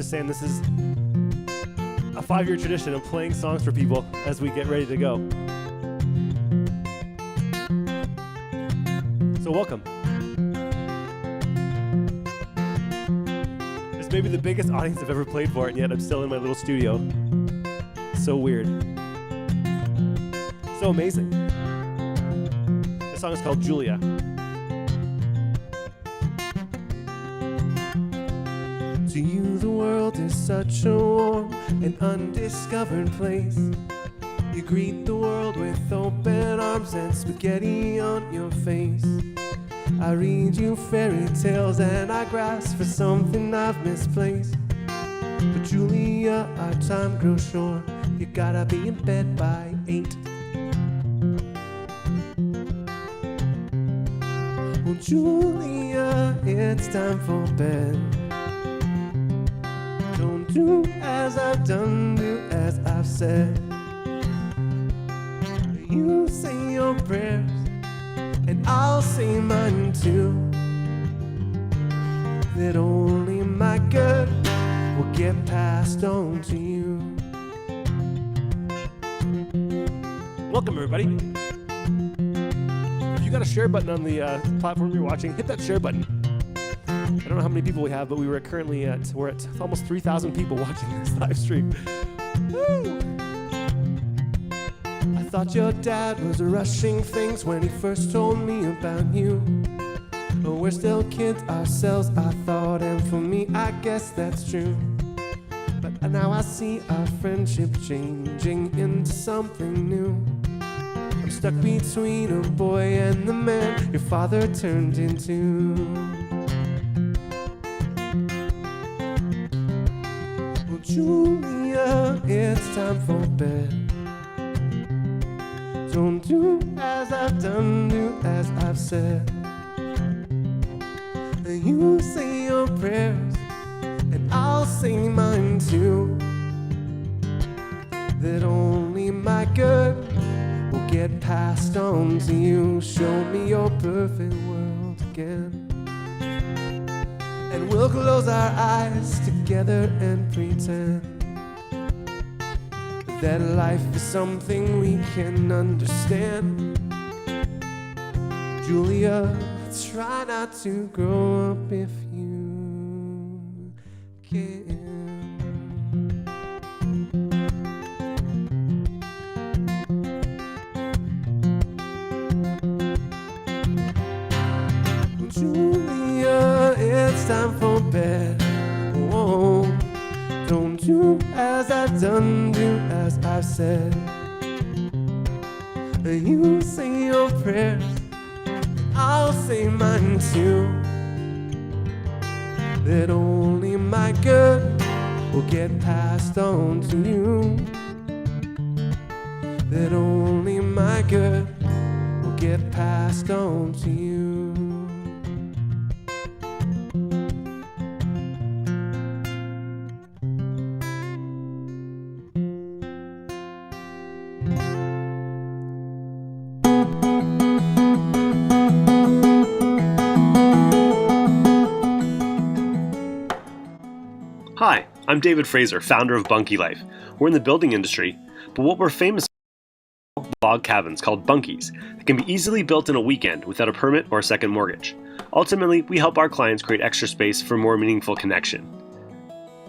just saying this is a 5-year tradition of playing songs for people as we get ready to go. So welcome. This may be the biggest audience I've ever played for, and yet I'm still in my little studio. So weird. So amazing. This song is called Julia. To you the world is such a warm and undiscovered place. You greet the world with open arms and spaghetti on your face. I read you fairy tales and I grasp for something I've misplaced. But Julia, our time grows short. You gotta be in bed by 8. Well, Julia, it's time for bed. Don't do as I've done, do as I've said. You say your prayers, and I'll say mine too. That only my good will get passed on to you. Welcome, everybody. If you got a share button on the platform you're watching, hit that share button. I don't know how many people we have, but we're at almost 3,000 people watching this live stream. Woo! I thought your dad was rushing things when he first told me about you. But we're still kids ourselves, I thought, and for me, I guess that's true. But now I see our friendship changing into something new. I'm stuck between a boy and the man your father turned into. Well, Julia, it's time for bed. Don't do as I've done, do as I've said. You say your prayers, and I'll say mine too. That only my good will get passed on to you. Show me your perfect world again, and we'll close our eyes together and pretend that life is something we can understand. Julia, try not to grow up if you can. Julia, it's time for bed. Whoa. Don't do as I've done, do as I've said. You say your prayers, I'll say mine too. That only my good will get passed on to you. That only my good will get passed on to you. Hi, I'm David Fraser, founder of Bunkie Life. We're in the building industry, but what we're famous for are log cabins called bunkies that can be easily built in a weekend without a permit or a second mortgage. Ultimately, we help our clients create extra space for more meaningful connection.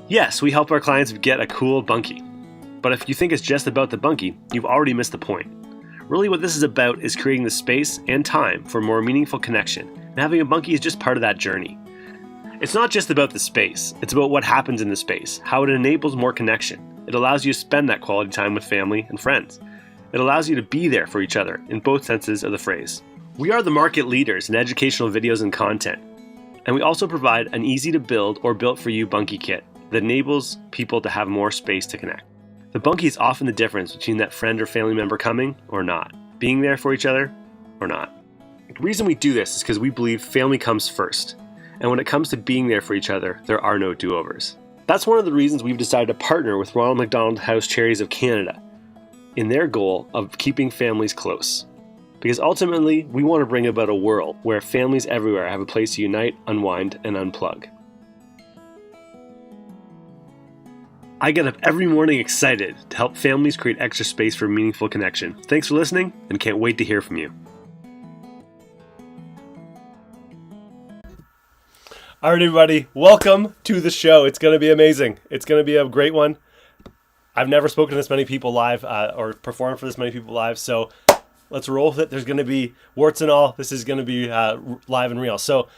Yes, we help our clients get a cool bunkie. But if you think it's just about the bunkie, you've already missed the point. Really what this is about is creating the space and time for more meaningful connection, and having a bunkie is just part of that journey. It's not just about the space, it's about what happens in the space, how it enables more connection. It allows you to spend that quality time with family and friends. It allows you to be there for each other in both senses of the phrase. We are the market leaders in educational videos and content, and we also provide an easy to build or built for you bunkie kit that enables people to have more space to connect. The bunkie is often the difference between that friend or family member coming or not, being there for each other or not. The reason we do this is because we believe family comes first. And when it comes to being there for each other, there are no do-overs. That's one of the reasons we've decided to partner with Ronald McDonald House Charities of Canada in their goal of keeping families close. Because ultimately, we want to bring about a world where families everywhere have a place to unite, unwind, and unplug. I get up every morning excited to help families create extra space for meaningful connection. Thanks for listening, and can't wait to hear from you. All right, everybody, welcome to the show. It's going to be amazing. It's going to be a great one. I've never spoken to this many people live or performed for this many people live, so let's roll with it. There's going to be warts and all. This is going to be live and real. So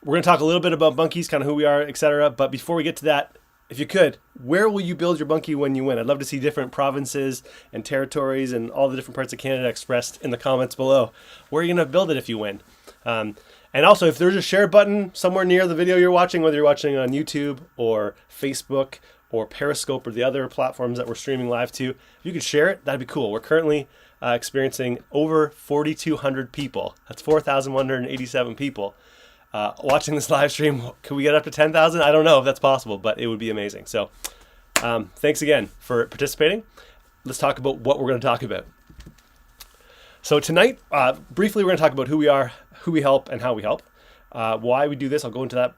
we're going to talk a little bit about bunkies, kind of who we are, etc. But before we get to that, if you could, where will you build your bunkie when you win? I'd love to see different provinces and territories and all the different parts of Canada expressed in the comments below. Where are you going to build it if you win? And also, if there's a share button somewhere near the video you're watching, whether you're watching on YouTube or Facebook or Periscope or the other platforms that we're streaming live to, if you could share it, that'd be cool. We're currently experiencing over 4,200 people. That's 4,187 people. Watching this live stream. Could we get up to 10,000? I don't know if that's possible, but it would be amazing. So thanks again for participating. Let's talk about what we're going to talk about. So tonight, briefly, we're going to talk about who we are, who we help, and how we help. Why we do this, I'll go into that,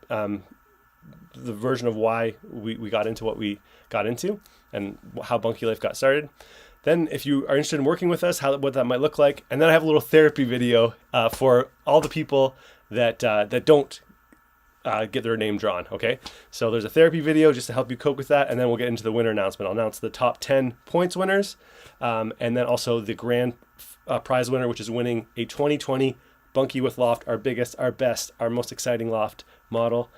the version of why we got into what we got into and how Bunkie Life got started. Then if you are interested in working with us, what that might look like. And then I have a little therapy video for all the people that don't get their name drawn, okay? So there's a therapy video just to help you cope with that, and then we'll get into the winner announcement. I'll announce the top 10 points winners, and then also the grand prize winner, which is winning a 2020 Bunkie with Loft, our biggest, our best, our most exciting loft model.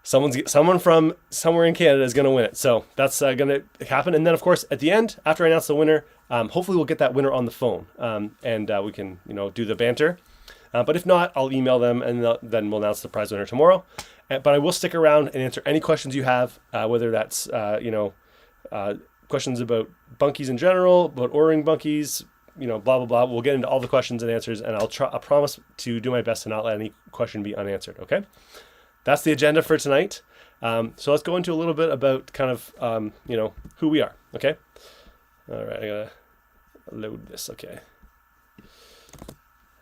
Someone from somewhere in Canada is going to win it. So that's going to happen. And then, of course, at the end, after I announce the winner, hopefully we'll get that winner on the phone, and we can, do the banter. But if not, I'll email them, and then we'll announce the prize winner tomorrow. But I will stick around and answer any questions you have, whether that's, questions about bunkies in general, about ordering bunkies, blah, blah, blah. We'll get into all the questions and answers, and I promise to do my best to not let any question be unanswered, okay? That's the agenda for tonight. So let's go into a little bit about kind of, who we are, okay? All right, I gotta load this, okay.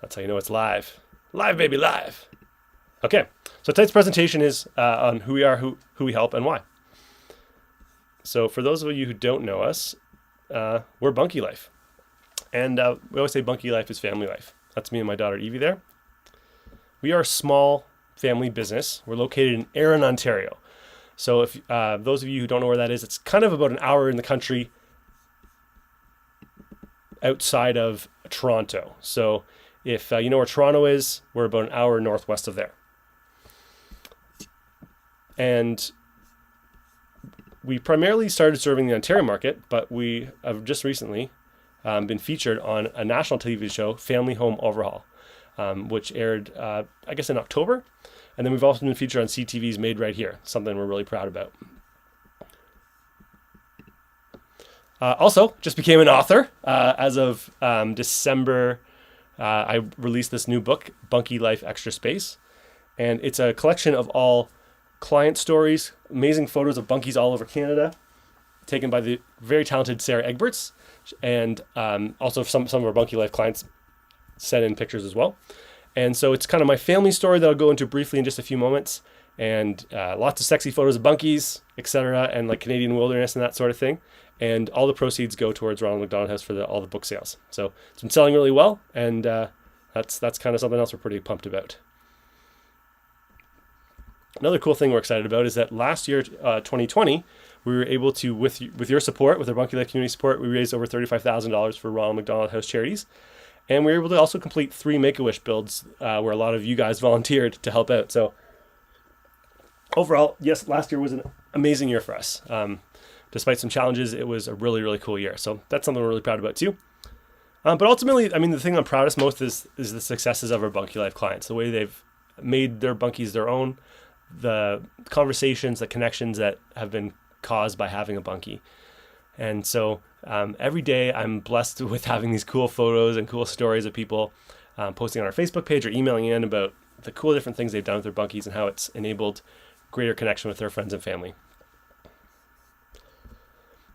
That's how you know it's live. Live, baby, live. Okay, so tonight's presentation is on who we are, who we help, and why. So for those of you who don't know us, we're Bunkie Life. And we always say Bunkie Life is family life. That's me and my daughter Evie there. We are a small family business. We're located in Erin, Ontario. So if those of you who don't know where that is, it's kind of about an hour in the country outside of Toronto. So if you know where Toronto is, we're about an hour northwest of there. And we primarily started serving the Ontario market, but we have just recently been featured on a national TV show, Family Home Overhaul, which aired, I guess, in October. And then we've also been featured on CTV's Made Right Here, something we're really proud about. Also, just became an author. As of December, I released this new book, Bunkie Life Extra Space. And it's a collection of all client stories, amazing photos of bunkies all over Canada, taken by the very talented Sarah Egberts. And also some of our Bunkie Life clients sent in pictures as well. And so it's kind of my family story that I'll go into briefly in just a few moments. And lots of sexy photos of bunkies, etc., and like Canadian wilderness and that sort of thing. And all the proceeds go towards Ronald McDonald House for all the book sales. So it's been selling really well, and that's kind of something else we're pretty pumped about. Another cool thing we're excited about is that last year, 2020, we were able to, with your support, with our Bunkie Life community support, we raised over $35,000 for Ronald McDonald House charities. And we were able to also complete 3 Make-A-Wish builds where a lot of you guys volunteered to help out. So overall, yes, last year was an amazing year for us. Despite some challenges, it was a really, really cool year. So that's something we're really proud about too. But ultimately, I mean, the thing I'm proudest most is the successes of our Bunkie Life clients, the way they've made their bunkies their own, the conversations, the connections that have been caused by having a bunkie. And so every day I'm blessed with having these cool photos and cool stories of people posting on our Facebook page or emailing in about the cool different things they've done with their bunkies and how it's enabled greater connection with their friends and family.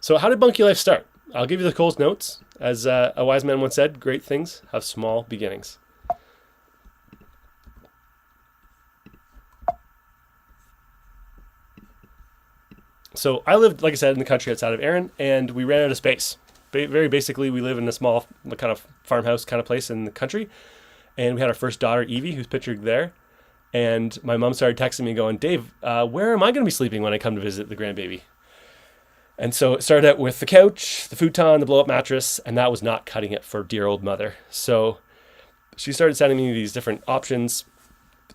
So how did Bunkie Life start? I'll give you the Cole's notes. As a wise man once said, great things have small beginnings. So I lived, like I said, in the country outside of Erin, and we ran out of space. Very basically, we live in a small kind of farmhouse kind of place in the country, and we had our first daughter, Evie, who's pictured there. And my mom started texting me going, Dave, where am I going to be sleeping when I come to visit the grandbaby? And so it started out with the couch, the futon, the blow-up mattress, and that was not cutting it for dear old mother. So she started sending me these different options,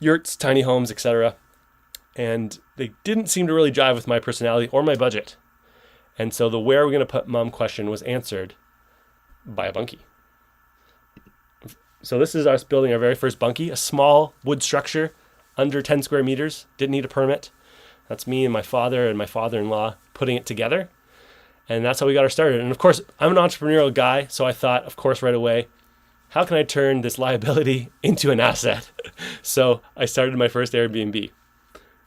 yurts, tiny homes, etc. And they didn't seem to really jive with my personality or my budget. And so the where are we going to put mom question was answered by a bunkie. So this is us building our very first bunkie, a small wood structure under 10 square meters, didn't need a permit. That's me and my father and my father-in-law putting it together. And that's how we got our started. And of course, I'm an entrepreneurial guy, so I thought, of course, right away, how can I turn this liability into an asset? So I started my first Airbnb.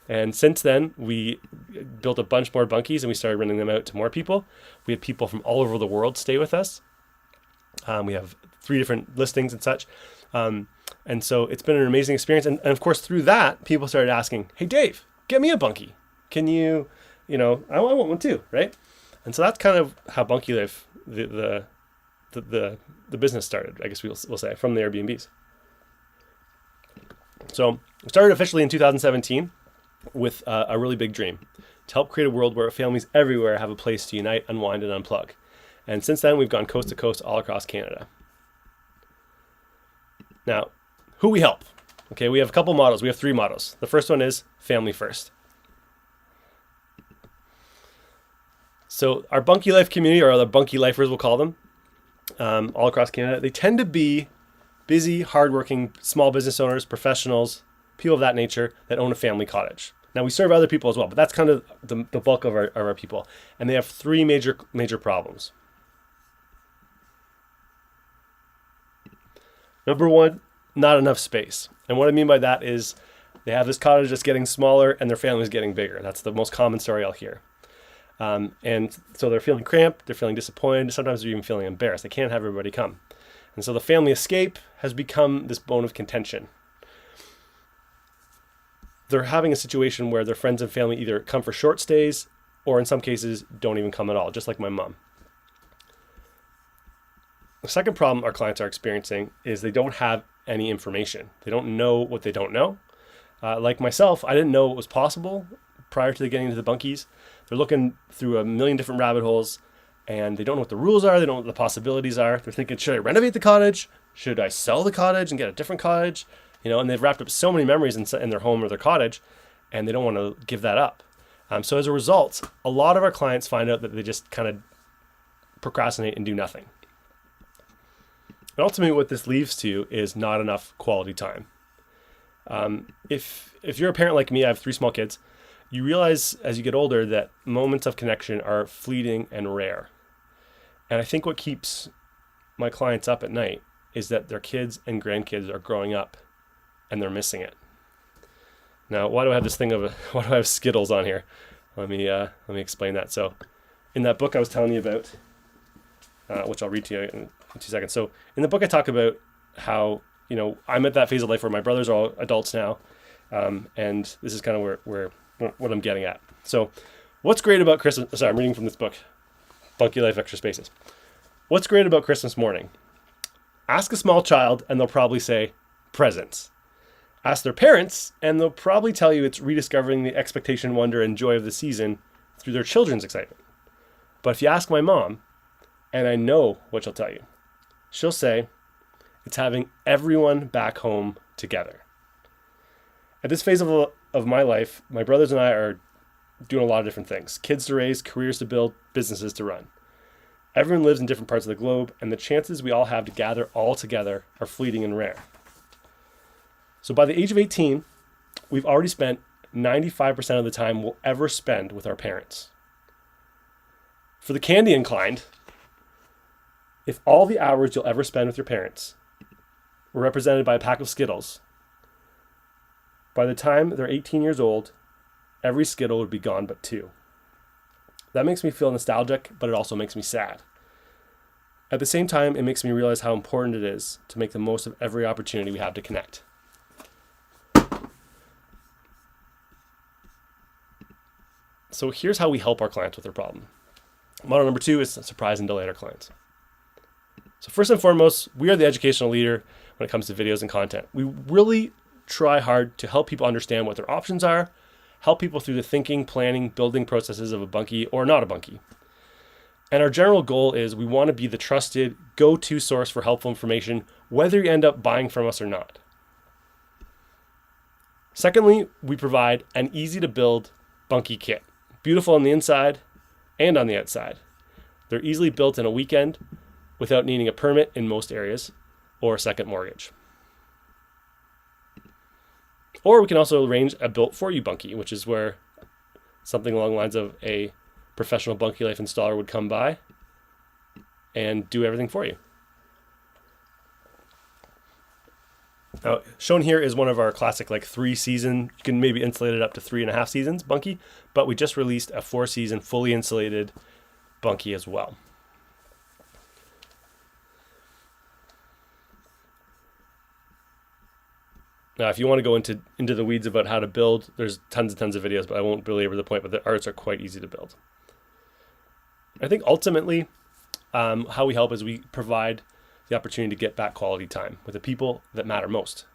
And since then, we built a bunch more bunkies and we started renting them out to more people. We have people from all over the world stay with us. We have 3 different listings and such. And so it's been an amazing experience. And of course, through that, people started asking, hey, Dave, get me a bunkie. Can you, I want one too, right? And so that's kind of how Bunkie Life, the business started, I guess we'll say, from the Airbnbs. So we started officially in 2017 with a really big dream to help create a world where families everywhere have a place to unite, unwind, and unplug. And since then, we've gone coast to coast all across Canada. Now, who we help? Okay, we have a couple models. We have 3 models. The first one is family first. So our Bunkie Life community, or the Bunkie Lifers, we'll call them, all across Canada, they tend to be busy, hardworking, small business owners, professionals, people of that nature that own a family cottage. Now we serve other people as well, but that's kind of the bulk of our people. And they have 3 major problems. Number 1, not enough space. And what I mean by that is they have this cottage that's getting smaller and their family's getting bigger. That's the most common story I'll hear. And so they're feeling cramped, they're feeling disappointed, sometimes they're even feeling embarrassed. They can't have everybody come. And so the family escape has become this bone of contention. They're having a situation where their friends and family either come for short stays or in some cases don't even come at all, just like my mom. The second problem our clients are experiencing is they don't have any information. They don't know what they don't know. Like myself, I didn't know what was possible prior to getting into the bunkies. They're looking through a million different rabbit holes and they don't know what the rules are. They don't know what the possibilities are. They're thinking, should I renovate the cottage? Should I sell the cottage and get a different cottage? And they've wrapped up so many memories in their home or their cottage and they don't want to give that up. So as a result, a lot of our clients find out that they just kind of procrastinate and do nothing. And ultimately what this leads to is not enough quality time. If you're a parent like me, I have 3 small kids, you realize as you get older that moments of connection are fleeting and rare. And I think what keeps my clients up at night is that their kids and grandkids are growing up and they're missing it. Now, why do I have Skittles on here? Let me explain that. So in that book I was telling you about, which I'll read to you in 2 seconds. So in the book I talk about how, I'm at that phase of life where my brothers are all adults now. And this is kind of where what I'm getting at. So what's great about Christmas? Sorry, I'm reading from this book, Bunkie Life Extra Spaces. What's great about Christmas morning? Ask a small child and they'll probably say presents. Ask their parents and they'll probably tell you it's rediscovering the expectation, wonder, and joy of the season through their children's excitement. But if you ask my mom, and I know what she'll tell you, she'll say it's having everyone back home together. At this phase of my life, my brothers and I are doing a lot of different things. Kids to raise, careers to build, businesses to run. Everyone lives in different parts of the globe, and the chances we all have to gather all together are fleeting and rare. So by the age of 18, we've already spent 95% of the time we'll ever spend with our parents. For the candy inclined, if all the hours you'll ever spend with your parents were represented by a pack of Skittles, by the time they're 18 years old, every Skittle would be gone but 2. That makes me feel nostalgic, but it also makes me sad. At the same time, it makes me realize how important it is to make the most of every opportunity we have to connect. So here's how we help our clients with their problem. Model number 2 is surprise and delight our clients. So first and foremost, we are the educational leader when it comes to videos and content. We really try hard to help people understand what their options are, help people through the thinking, planning, building processes of a bunkie or not a bunkie. And our general goal is we want to be the trusted go-to source for helpful information, whether you end up buying from us or not. Secondly, we provide an easy to build bunkie kit, beautiful on the inside and on the outside. They're easily built in a weekend without needing a permit in most areas or a second mortgage. Or we can also arrange a built for you bunkie, which is where something along the lines of a professional Bunkie Life installer would come by and do everything for you. Now, shown here is one of our classic 3-season, you can maybe insulate it up to 3.5 seasons bunkie, but we just released a 4-season fully insulated bunkie as well. Now, if you want to go into the weeds about how to build, there's tons and tons of videos, but I won't belabor the point, but the arts are quite easy to build. I think ultimately, how we help is we provide the opportunity to get back quality time with the people that matter most.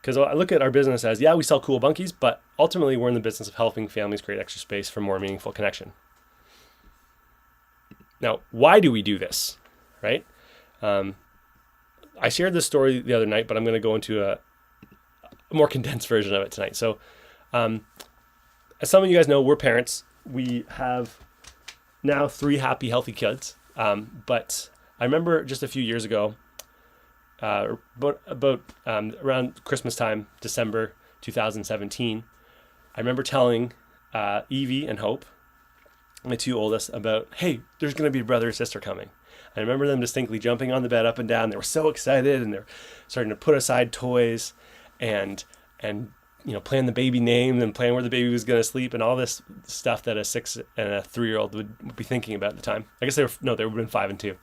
Because I look at our business as, yeah, we sell cool bunkies, but ultimately we're in the business of helping families create extra space for more meaningful connection. Now, why do we do this, right? I shared this story the other night, but I'm going to go into a more condensed version of it tonight. So, as some of you guys know, we're parents. We have now 3 happy, healthy kids. But I remember just a few years ago, around Christmas time, December 2017, I remember telling Evie and Hope, my 2 oldest, about, hey, there's going to be a brother or sister coming. I remember them distinctly jumping on the bed up and down. They were so excited, and they're starting to put aside toys and plan the baby name and plan where the baby was going to sleep and all this stuff that a 6 and a 3-year-old would be thinking about at the time. I guess they would have been 5 and 2. And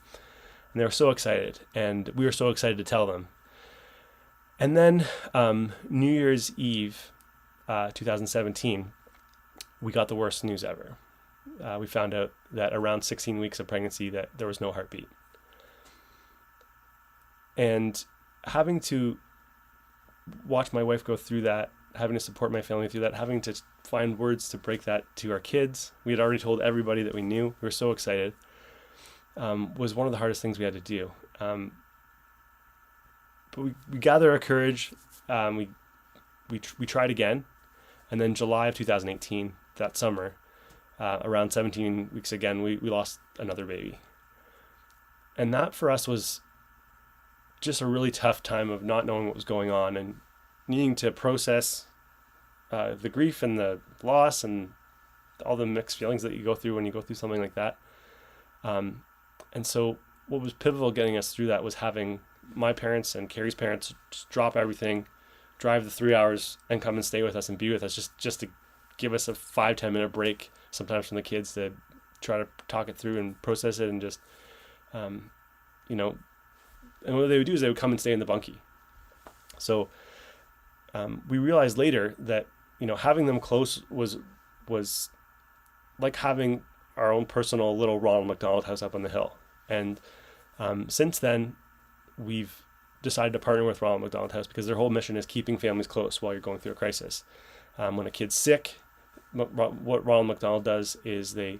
they were so excited, and we were so excited to tell them. And then New Year's Eve, 2017, we got the worst news ever. We found out that around 16 weeks of pregnancy that there was no heartbeat. And having to watch my wife go through that, having to support my family through that, having to find words to break that to our kids. We had already told everybody that we knew. We were so excited. Was one of the hardest things we had to do. But we gathered our courage. We tried again. And then July of 2018, that summer, around 17 weeks again, we lost another baby. And that for us was just a really tough time of not knowing what was going on and needing to process the grief and the loss and all the mixed feelings that you go through when you go through something like that. And so what was pivotal getting us through that was having my parents and Carrie's parents just drop everything, drive the 3 hours and come and stay with us and be with us just to give us a 5-10 minute break sometimes from the kids to try to talk it through and process it and just, and what they would do is they would come and stay in the bunkie. So we realized later that, having them close was like having our own personal little Ronald McDonald house up on the hill. And since then, we've decided to partner with Ronald McDonald House because their whole mission is keeping families close while you're going through a crisis. When a kid's sick, what Ronald McDonald does is they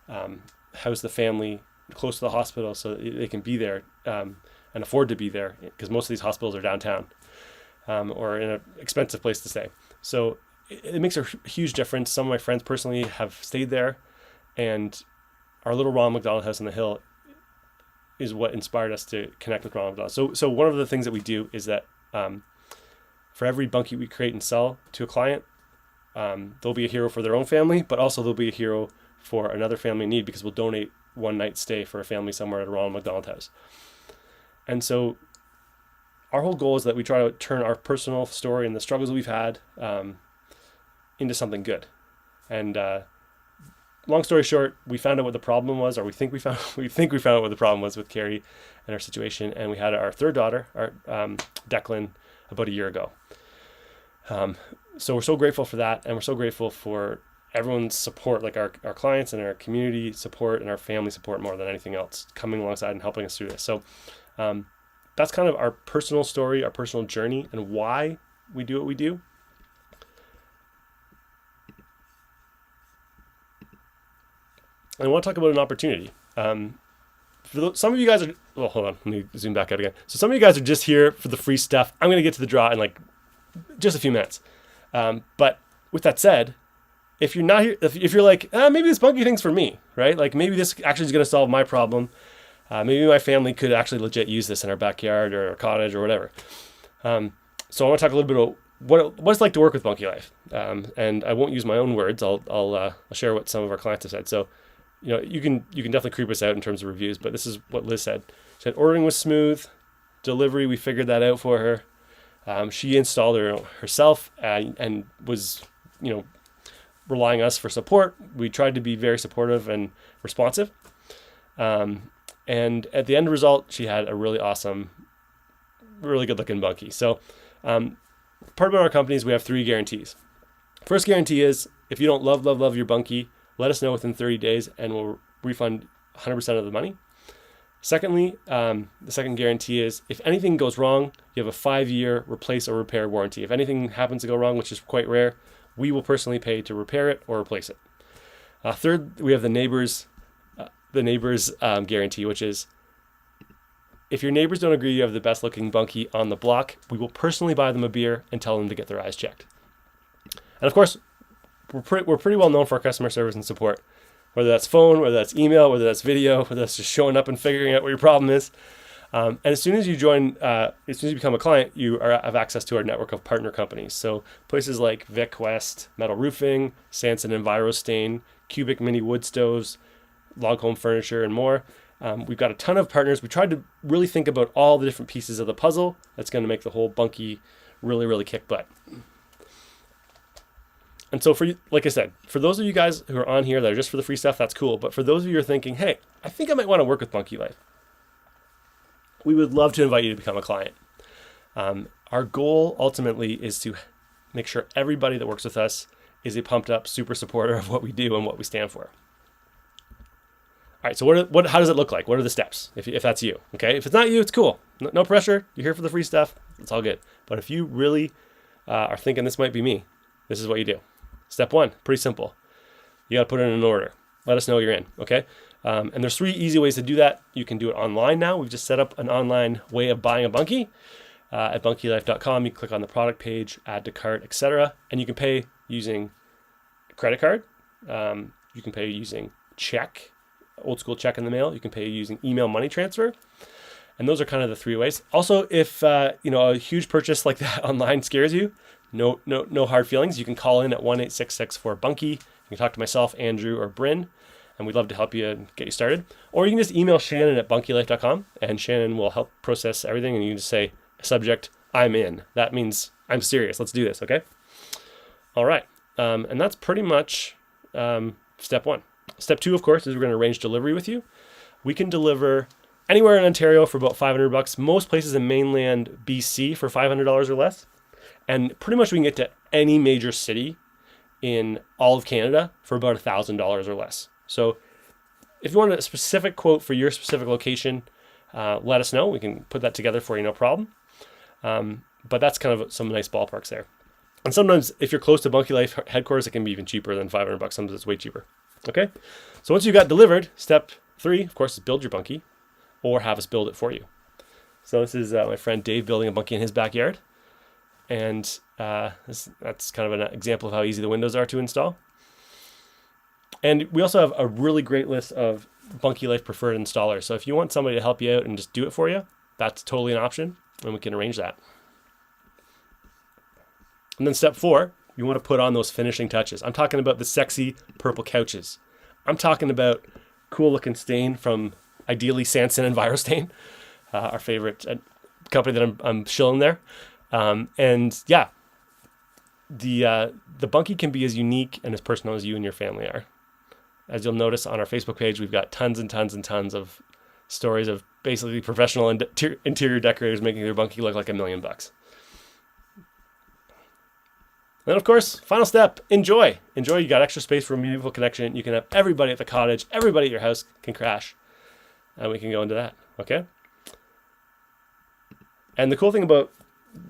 house the family close to the hospital so that they can be there and afford to be there, because most of these hospitals are downtown or in an expensive place to stay. So it makes a huge difference. Some of my friends personally have stayed there, and our little Ronald McDonald House on the hill is what inspired us to connect with Ronald McDonald. So one of the things that we do is that for every bunkie we create and sell to a client, there'll be a hero for their own family, but also there'll be a hero for another family in need, because we'll donate one night stay for a family somewhere at a Ronald McDonald House. And so our whole goal is that we try to turn our personal story and the struggles we've had into something good. And long story short, we found out what the problem was, or we think we found out what the problem was with Carrie and our situation. And we had our 3rd daughter, our Declan, about a year ago. So we're so grateful for that, and we're so grateful for everyone's support, like our clients and our community support and our family support more than anything else, coming alongside and helping us through this. So that's kind of our personal story, our personal journey, and why we do what we do. And I want to talk about an opportunity. Some of you guys are, well, hold on, let me zoom back out again. So some of you guys are just here for the free stuff. I'm going to get to the draw in like just a few minutes. But with that said, if you're not here, if you're like, maybe this Bunkie thing's for me, right? Like maybe this actually is going to solve my problem. Maybe my family could actually legit use this in our backyard or our cottage or whatever. So I want to talk a little bit about what it's like to work with Bunkie Life. And I won't use my own words. I'll share what some of our clients have said. So, you can definitely creep us out in terms of reviews, but this is what Liz said. She said ordering was smooth, delivery, we figured that out for her. She installed herself and was, relying on us for support. We tried to be very supportive and responsive. And at the end result, she had a really awesome, really good looking Bunkie. So part of our company is we have 3 guarantees. First guarantee is if you don't love your Bunkie, let us know within 30 days and we'll refund 100% of the money. Secondly, the second guarantee is if anything goes wrong, you have a 5-year replace or repair warranty. If anything happens to go wrong, which is quite rare, we will personally pay to repair it or replace it. Third, we have the neighbors guarantee, which is if your neighbors don't agree you have the best looking Bunkie on the block, we will personally buy them a beer and tell them to get their eyes checked. And of course, we're pretty well known for our customer service and support, whether that's phone, whether that's email, whether that's video, whether that's just showing up and figuring out what your problem is. And as soon as you become a client, you have access to our network of partner companies. So places like Vic West, Metal Roofing, Sanson EnviroStain, Cubic Mini Wood Stoves, Log Home Furniture, and more. We've got a ton of partners. We tried to really think about all the different pieces of the puzzle that's going to make the whole Bunkie really, really kick butt. And so like I said, for those of you guys who are on here that are just for the free stuff, that's cool. But for those of you who are thinking, hey, I think I might want to work with Bunkie Life, we would love to invite you to become a client. Our goal ultimately is to make sure everybody that works with us is a pumped up super supporter of what we do and what we stand for. All right, so how does it look like? What are the steps if that's you? Okay, if it's not you, it's cool. No pressure. You're here for the free stuff. It's all good. But if you really are thinking this might be me, this is what you do. Step 1, pretty simple. You got to put in an order. Let us know you're in, okay? And there's 3 easy ways to do that. You can do it online now. We've just set up an online way of buying a Bunkie. At bunkielife.com, you click on the product page, add to cart, etc. And you can pay using credit card. You can pay using check, old school check in the mail. You can pay using email money transfer. And those are kind of the 3 ways. Also, if a huge purchase like that online scares you, no hard feelings. You can call in at 1-866-4-BUNKY. You can talk to myself, Andrew, or Bryn, and we'd love to help you and get you started. Or you can just email Shannon at bunkielife.com, and Shannon will help process everything, and you can just say, subject, I'm in. That means I'm serious. Let's do this, okay? All right. And that's pretty much step 1. Step 2, of course, is we're going to arrange delivery with you. We can deliver anywhere in Ontario for about $500. Most places in mainland BC for $500 or less. And pretty much we can get to any major city in all of Canada for about $1,000 or less. So if you want a specific quote for your specific location, let us know. We can put that together for you, no problem. But that's kind of some nice ballparks there. And sometimes if you're close to Bunkie Life headquarters, it can be even cheaper than $500. Sometimes it's way cheaper. Okay. So once you got delivered, step 3, of course, is build your Bunkie or have us build it for you. So this is my friend Dave building a Bunkie in his backyard. And that's kind of an example of how easy the windows are to install. And we also have a really great list of Bunkie Life preferred installers. So if you want somebody to help you out and just do it for you, that's totally an option, and we can arrange that. And then step 4, you want to put on those finishing touches. I'm talking about the sexy purple couches. I'm talking about cool looking stain from ideally Sanson EnviroStain, our favorite company that I'm shilling there. And yeah, the Bunkie can be as unique and as personal as you and your family are. As you'll notice on our Facebook page, we've got tons and tons and tons of stories of basically professional interior decorators making their Bunkie look like $1 million. Then, of course, final step, enjoy. Enjoy. You got extra space for a meaningful connection. You can have everybody at the cottage, everybody at your house can crash. And we can go into that, okay? And the cool thing about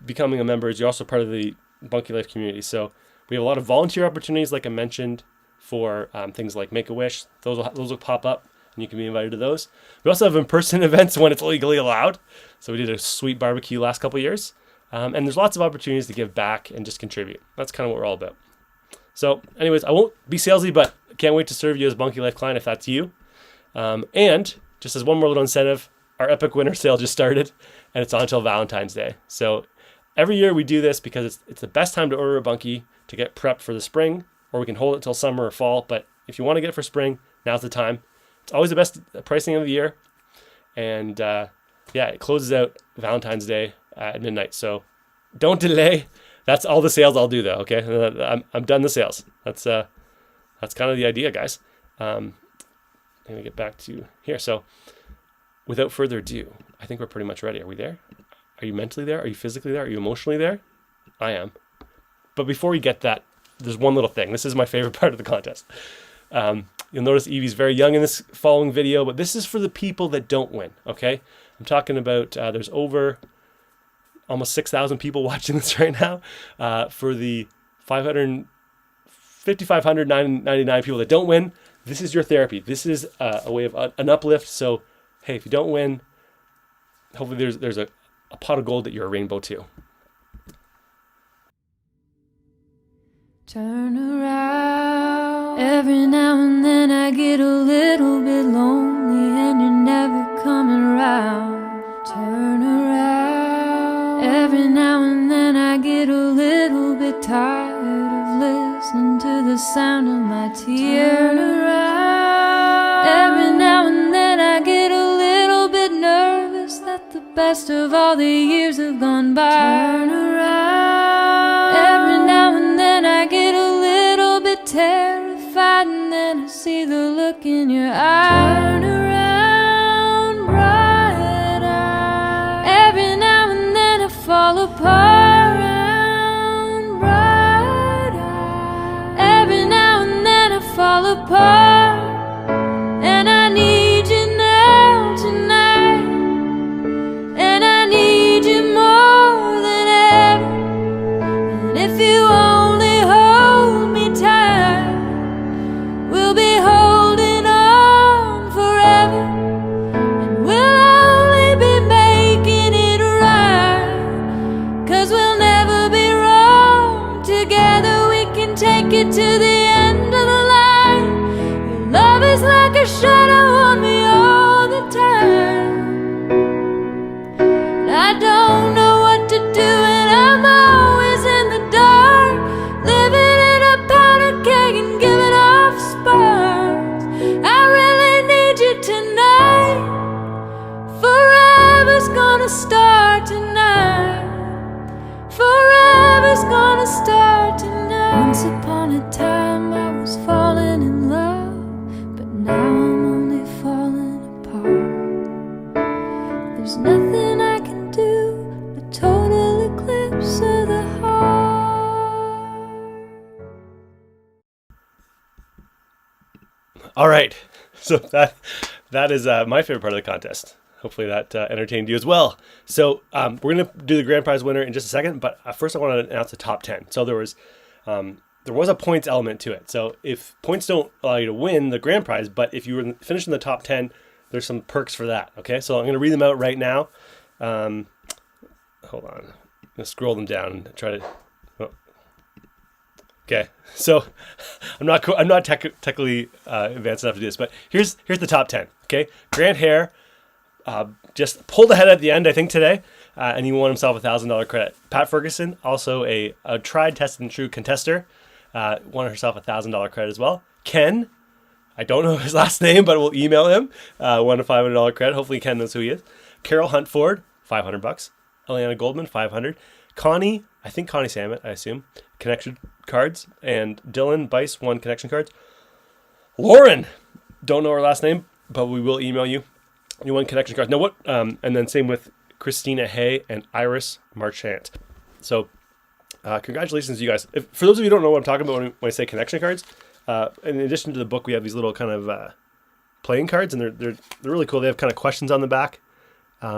becoming a member is you're also part of the Bunkie Life community. So we have a lot of volunteer opportunities, like I mentioned, for things like Make-A-Wish. Those will pop up, and you can be invited to those. We also have in-person events when it's legally allowed. So we did a sweet barbecue last couple of years. And there's lots of opportunities to give back and just contribute. That's kind of what we're all about. So anyways, I won't be salesy, but can't wait to serve you as Bunkie Life client if that's you. And just as one more little incentive, our Epic Winter Sale just started, and it's on until Valentine's Day. So every year we do this because it's the best time to order a bunkie to get prepped for the spring, or we can hold it till summer or fall. But if you want to get it for spring, now's the time. It's always the best pricing of the year. And it closes out Valentine's Day at midnight. So don't delay. That's all the sales I'll do though. Okay. I'm done the sales. That's kind of the idea, guys. I'm going to get back to here. So without further ado, I think we're pretty much ready. Are we there? Are you mentally there? Are you physically there? Are you emotionally there? I am. But before we get that, there's one little thing. This is my favorite part of the contest. You'll notice Evie's very young in this following video, but this is for the people that don't win. Okay. I'm talking about, there's over almost 6,000 people watching this right now, for the 5,599 people that don't win. This is your therapy. This is a way of an uplift. So, hey, if you don't win, hopefully there's a pot of gold that you're a rainbow too. Turn around. Every now and then I get a little bit lonely and you're never coming around. Turn around. Every now and then I get a little bit tired of listening to the sound of my tears. Turn around. Every now and then I get a little bit nervous that the best of all the years have gone by. Turn around. Every now and then I get a little bit terrified, and then I see the look in your eyes. Turn around, bright eyes. Every now and then I fall apart. Around, bright eyes. Every now and then I fall apart, and I need you now tonight, and I need you more than ever. And if you only hold me tight, we'll be holding on forever, and we'll only be making it right, 'cause we'll never be wrong. Together we can take it to the end of the line. Your love is like a shadow on me all the time. I don't know what to do, and I'm always in the dark, living in a powder keg and giving off sparks. I really need you tonight. Forever's gonna start tonight. Forever's gonna start tonight. Once upon a time I was falling in love, but now I'm only falling apart. There's nothing I can do, a total eclipse of the heart. All right. So that is my favorite part of the contest. Hopefully that entertained you as well. So we're going to do the grand prize winner in just a second, but first I want to announce the top 10. So there was a points element to it. So if points don't allow you to win the grand prize, but if you were finished in the top 10, there's some perks for that. Okay, so I'm going to read them out right now. Hold on. I'm going to scroll them down and try to... Oh. Okay, so I'm not technically advanced enough to do this, but here's the top 10. Okay, Grant Hare just pulled ahead at the end, I think, today, and he won himself a $1,000 credit. Pat Ferguson, also a tried, tested, and true contester, won herself a $1,000 credit as well. Ken, I don't know his last name, but we'll email him, won a $500 credit. Hopefully Ken knows who he is. Carol Huntford, $500. Eliana Goldman, $500. Connie, I think Connie Samet, I assume, connection cards. And Dylan Bice won connection cards. Lauren, don't know her last name, but we will email you. You won connection cards. Now what? And then same with Christina Hay and Iris Marchant. So Congratulations to you guys. For those of you who don't know what I'm talking about when I say connection cards, in addition to the book, we have these little kind of playing cards, and they're really cool. They have kind of questions on the back.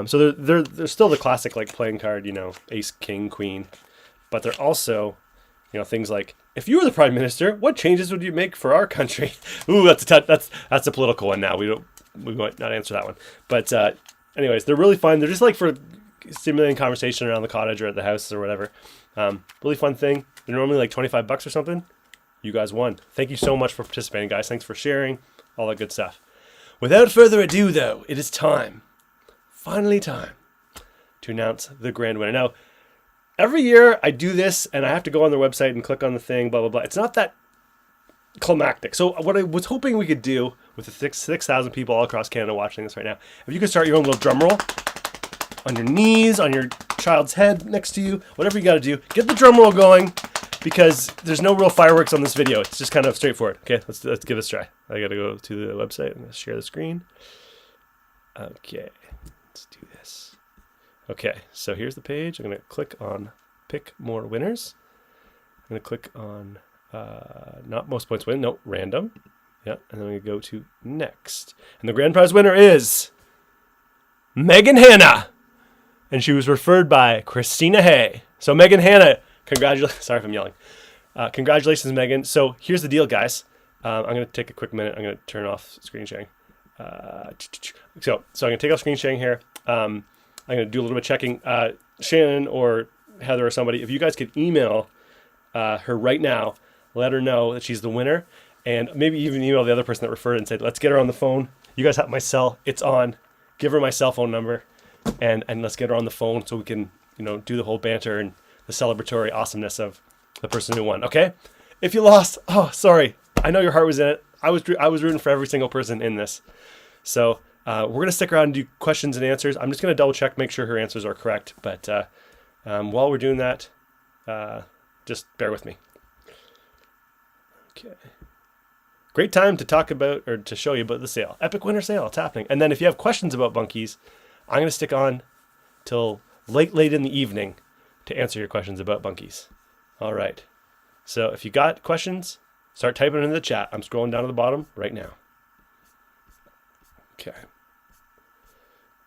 So they're still the classic like playing card, ace, king, queen, but they're also, things like, if you were the prime minister, what changes would you make for our country? Ooh, that's a political one now. We might not answer that one. But anyways, they're really fun. They're just like for stimulating conversation around the cottage or at the house or whatever. Really fun thing. They're normally like $25 or something. You guys won. Thank you so much for participating, guys. Thanks for sharing, all that good stuff. Without further ado, though, it is finally time to announce the grand winner. Now, every year I do this and I have to go on their website and click on the thing, blah, blah, blah. It's not that climactic. So what I was hoping we could do with the 6,000 people all across Canada watching this right now, if you could start your own little drum roll on your knees, on your child's head next to you, whatever you got to do, get the drum roll going, because there's no real fireworks on this video. It's just kind of straightforward. Okay, let's give it a try. I got to go to the website. I'm going to share the screen. Okay, let's do this. Okay, so here's the page. I'm going to click on pick more winners. I'm going to click on not most points win, no, random. Yeah, and then we go to next. And the grand prize winner is Megan Hanna. And she was referred by Christina Hay. So Megan Hanna, congratulations. Sorry if I'm yelling. Congratulations, Megan. So here's the deal, guys. I'm going to take a quick minute. I'm going to turn off screen sharing. So I'm going to take off screen sharing here. I'm going to do a little bit of checking. Shannon or Heather or somebody, if you guys could email her right now, let her know that she's the winner, and maybe even email the other person that referred and said, let's get her on the phone. You guys have my cell. It's on. Give her my cell phone number, and let's get her on the phone so we can, do the whole banter and the celebratory awesomeness of the person who won. Okay? If you lost, oh, sorry. I know your heart was in it. I was rooting for every single person in this. So we're going to stick around and do questions and answers. I'm just going to double check, make sure her answers are correct. But while we're doing that, just bear with me. Okay. Great time to talk about, or to show you about the sale. Epic winter sale. It's happening. And then if you have questions about bunkies, I'm going to stick on till late in the evening to answer your questions about bunkies. All right. So if you got questions, start typing it in the chat. I'm scrolling down to the bottom right now. Okay.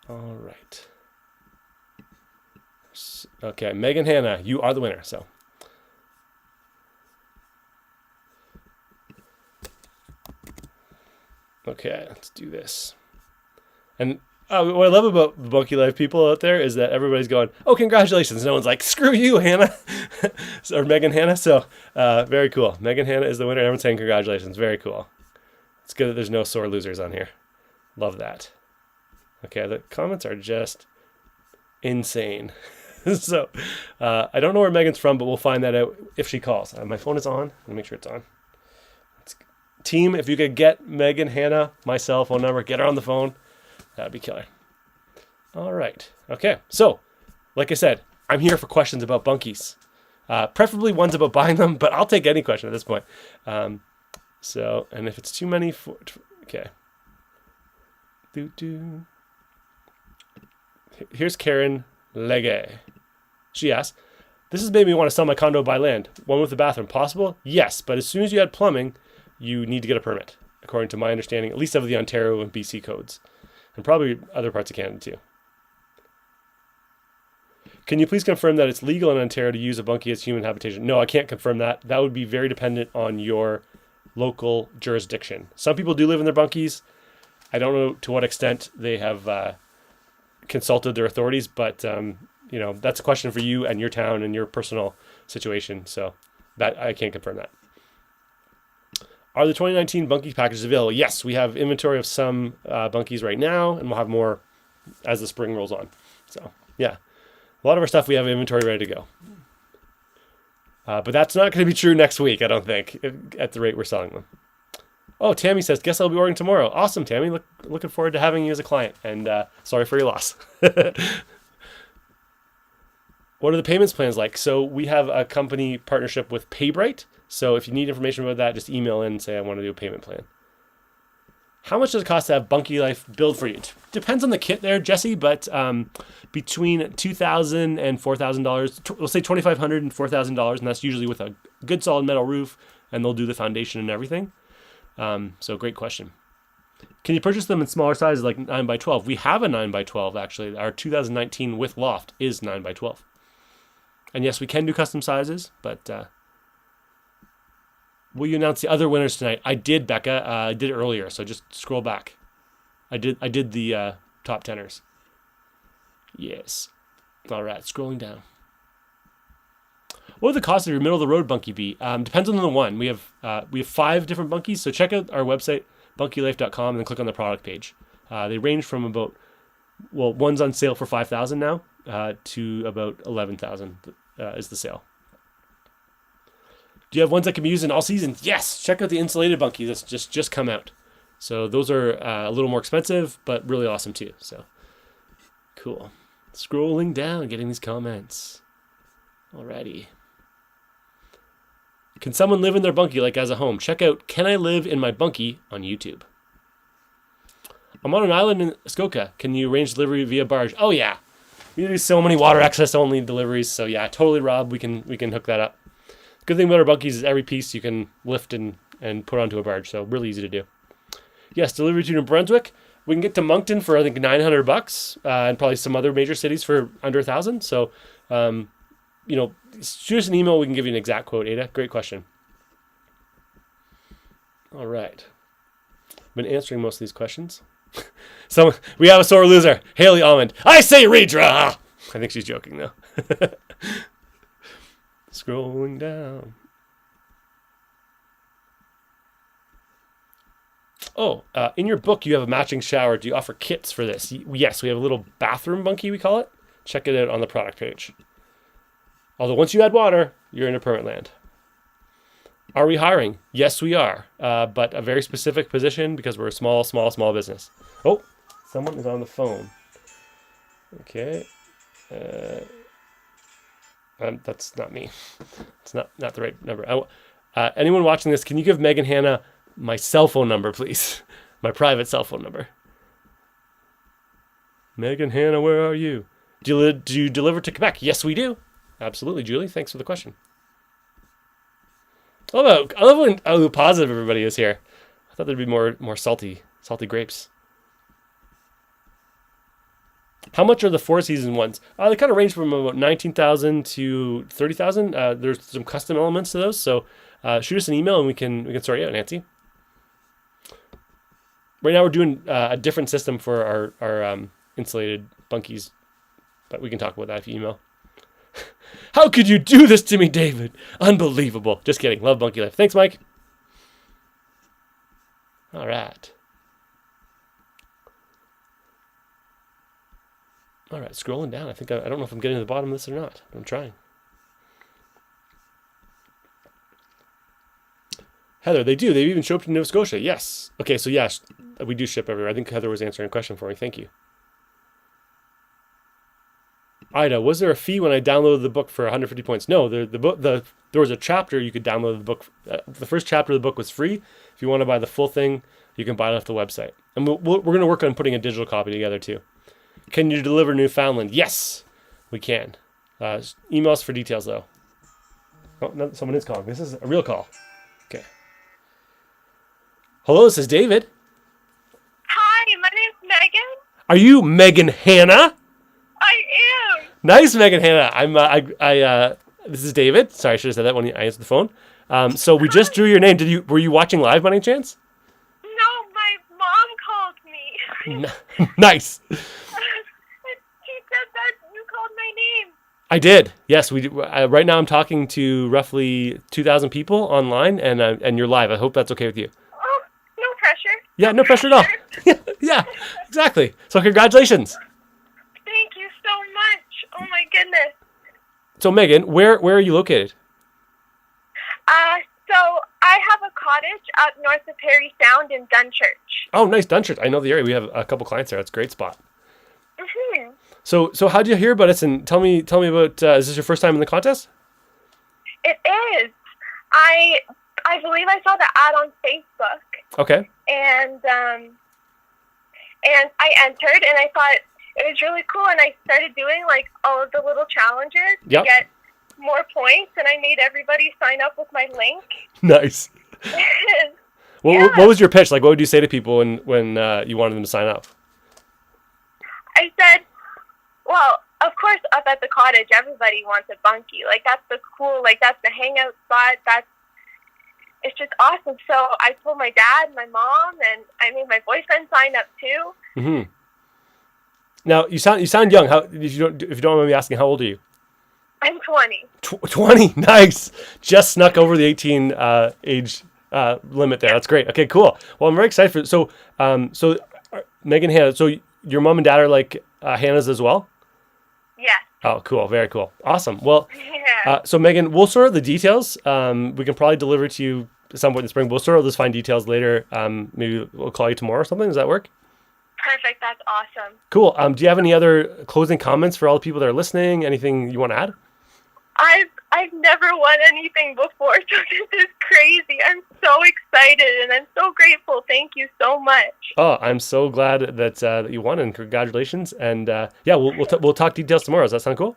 All right. Okay, Megan Hanna, you are the winner. So. Okay, let's do this. And what I love about the Bunkie Life people out there is that everybody's going, oh, congratulations. No one's like, screw you, Hannah. Or Megan Hanna. So very cool. Megan Hanna is the winner. Everyone's saying congratulations. Very cool. It's good that there's no sore losers on here. Love that. Okay, the comments are just insane. So I don't know where Megan's from, but we'll find that out if she calls. My phone is on. Let me make sure it's on. Team, if you could get Megan Hanna, my cell phone number, get her on the phone, that'd be killer. All right. Okay. So, like I said, I'm here for questions about bunkies. Preferably ones about buying them, but I'll take any question at this point. And if it's too many, okay. Here's Karen Legge. She asks, this has made me want to sell my condo by land. One with a bathroom. Possible? Yes, but as soon as you add plumbing, you need to get a permit, according to my understanding, at least of the Ontario and BC codes, and probably other parts of Canada too. Can you please confirm that it's legal in Ontario to use a bunkie as human habitation? No, I can't confirm that. That would be very dependent on your local jurisdiction. Some people do live in their bunkies. I don't know to what extent they have consulted their authorities, but that's a question for you and your town and your personal situation. So that I can't confirm that. Are the 2019 bunkie packages available? Yes, we have inventory of some bunkies right now, and we'll have more as the spring rolls on. So, yeah. A lot of our stuff we have inventory ready to go. But that's not going to be true next week, I don't think, at the rate we're selling them. Oh, Tammy says, guess I'll be ordering tomorrow. Awesome, Tammy. Looking forward to having you as a client, and sorry for your loss. What are the payments plans like? So we have a company partnership with PayBright. So if you need information about that, just email in and say, I want to do a payment plan. How much does it cost to have Bunkie Life build for you? Depends on the kit there, Jesse, but between $2,000 and $4,000, we'll say $2,500 and $4,000, and that's usually with a good solid metal roof, and they'll do the foundation and everything. So great question. Can you purchase them in smaller sizes like 9x12? We have a 9x12 actually. Our 2019 with loft is 9x12. And yes, we can do custom sizes, but will you announce the other winners tonight? I did, Becca. I did it earlier, so just scroll back. I did the top teners. Yes. All right, scrolling down. What would the cost of your middle of the road bunkie be? Depends on the one. We have 5 different bunkies, so check out our website, bunkylife.com, and then click on the product page. They range from about, well, one's on sale for $5,000 now to about $11,000 is the sale. Do you have ones that can be used in all seasons? Yes. Check out the insulated bunkie that's just come out. So those are a little more expensive, but really awesome too. So cool. Scrolling down, getting these comments. Alrighty. Can someone live in their bunkie like as a home? Check out Can I Live in My Bunkie on YouTube. I'm on an island in Skoka. Can you arrange delivery via barge? Oh yeah. We do so many water access only deliveries. So yeah, totally, Rob. We can hook that up. Good thing about our bunkies is every piece you can lift and put onto a barge. So really easy to do. Yes, delivery to New Brunswick. We can get to Moncton for I think $900, and probably some other major cities for under $1,000. So, shoot us an email. We can give you an exact quote. Ada, great question. All right, I've been answering most of these questions. So we have a sore loser, Haley Almond. I say redraw. I think she's joking though. Scrolling down. Oh, in your book, you have a matching shower. Do you offer kits for this? Yes, we have a little bathroom bunkie, we call it. Check it out on the product page. Although once you add water, you're in a permit land. Are we hiring? Yes, we are. But a very specific position because we're a small business. Oh, someone is on the phone. Okay. That's not me. It's not the right number. Anyone watching this, can you give Megan Hanna my cell phone number, please? My private cell phone number. Megan Hanna, where are you? Do you deliver to Quebec? Yes, we do. Absolutely, Julie. Thanks for the question. I love how positive everybody is here. I thought there'd be more salty grapes. How much are the 4-season ones? They kind of range from about $19,000 to $30,000. There's some custom elements to those, so shoot us an email and we can sort you out, Nancy. Right now we're doing a different system for our insulated bunkies, but we can talk about that if you email. How could you do this to me, David? Unbelievable. Just kidding. Love Bunkie Life. Thanks, Mike. All right. All right, scrolling down. I think I don't know if I'm getting to the bottom of this or not. I'm trying. Heather, they do. They even show up to Nova Scotia. Yes. Okay, so yes, we do ship everywhere. I think Heather was answering a question for me. Thank you. Ida, was there a fee when I downloaded the book for 150 points? No, there was a chapter you could download the book. The first chapter of the book was free. If you want to buy the full thing, you can buy it off the website. And we're going to work on putting a digital copy together too. Can you deliver Newfoundland? Yes, we can. Email us for details though. Oh, no, someone is calling. This is a real call. Okay. Hello, this is David. Hi, my name's Megan. Are you Megan Hanna? I am. Nice, Megan Hanna. This is David. Sorry, I should have said that when I answered the phone. So we just drew your name. Were you watching live by any chance? No, my mom called me. Nice. She said that you called my name. I did. Yes, we do. Right now I'm talking to roughly 2,000 people online, and you're live. I hope that's okay with you. Oh, no pressure. Yeah, no pressure at all. Yeah, exactly. So congratulations. Thank you so much. Oh my goodness. So Megan, where are you located? So I have a cottage up north of Perry Sound in Dunchurch. Oh, nice, Dunchurch. I know the area. We have a couple clients there. That's a great spot. Mm-hmm. So how did you hear about us? And tell me about. Is this your first time in the contest? It is. I believe I saw the ad on Facebook. Okay. and I entered, and I thought it was really cool, and I started doing like all of the little challenges Yep. to get more points, and I made everybody sign up with my link. Nice. What, Yeah. what was your pitch? Like, what would you say to people when you wanted them to sign up? I said, well, of course, up at the cottage, everybody wants a bunkie. Like, that's the cool, like, that's the hangout spot. It's just awesome. So I told my dad, my mom, and I made my boyfriend sign up too. Mm-hmm. Now, you sound young. If you don't mind me asking, how old are you? I'm 20. 20. Nice. Just snuck over the 18 age limit there. That's great. Okay, cool. Well, I'm very excited for so Megan, Hannah. So your mom and dad are like Hannah's as well. Yes. Oh, cool. Very cool. Awesome. Well, Yeah. so Megan, we'll sort out the details. We can probably deliver to you at some point in the spring. We'll sort out those fine details later. Maybe we'll call you tomorrow or something. Does that work? Perfect. That's awesome. Cool. Do you have any other closing comments for all the people that are listening? Anything you want to add? I've never won anything before, so this is crazy. I'm so excited, and I'm so grateful. Thank you so much. Oh, I'm so glad that you won, and congratulations. And yeah, we'll talk details tomorrow. Does that sound cool?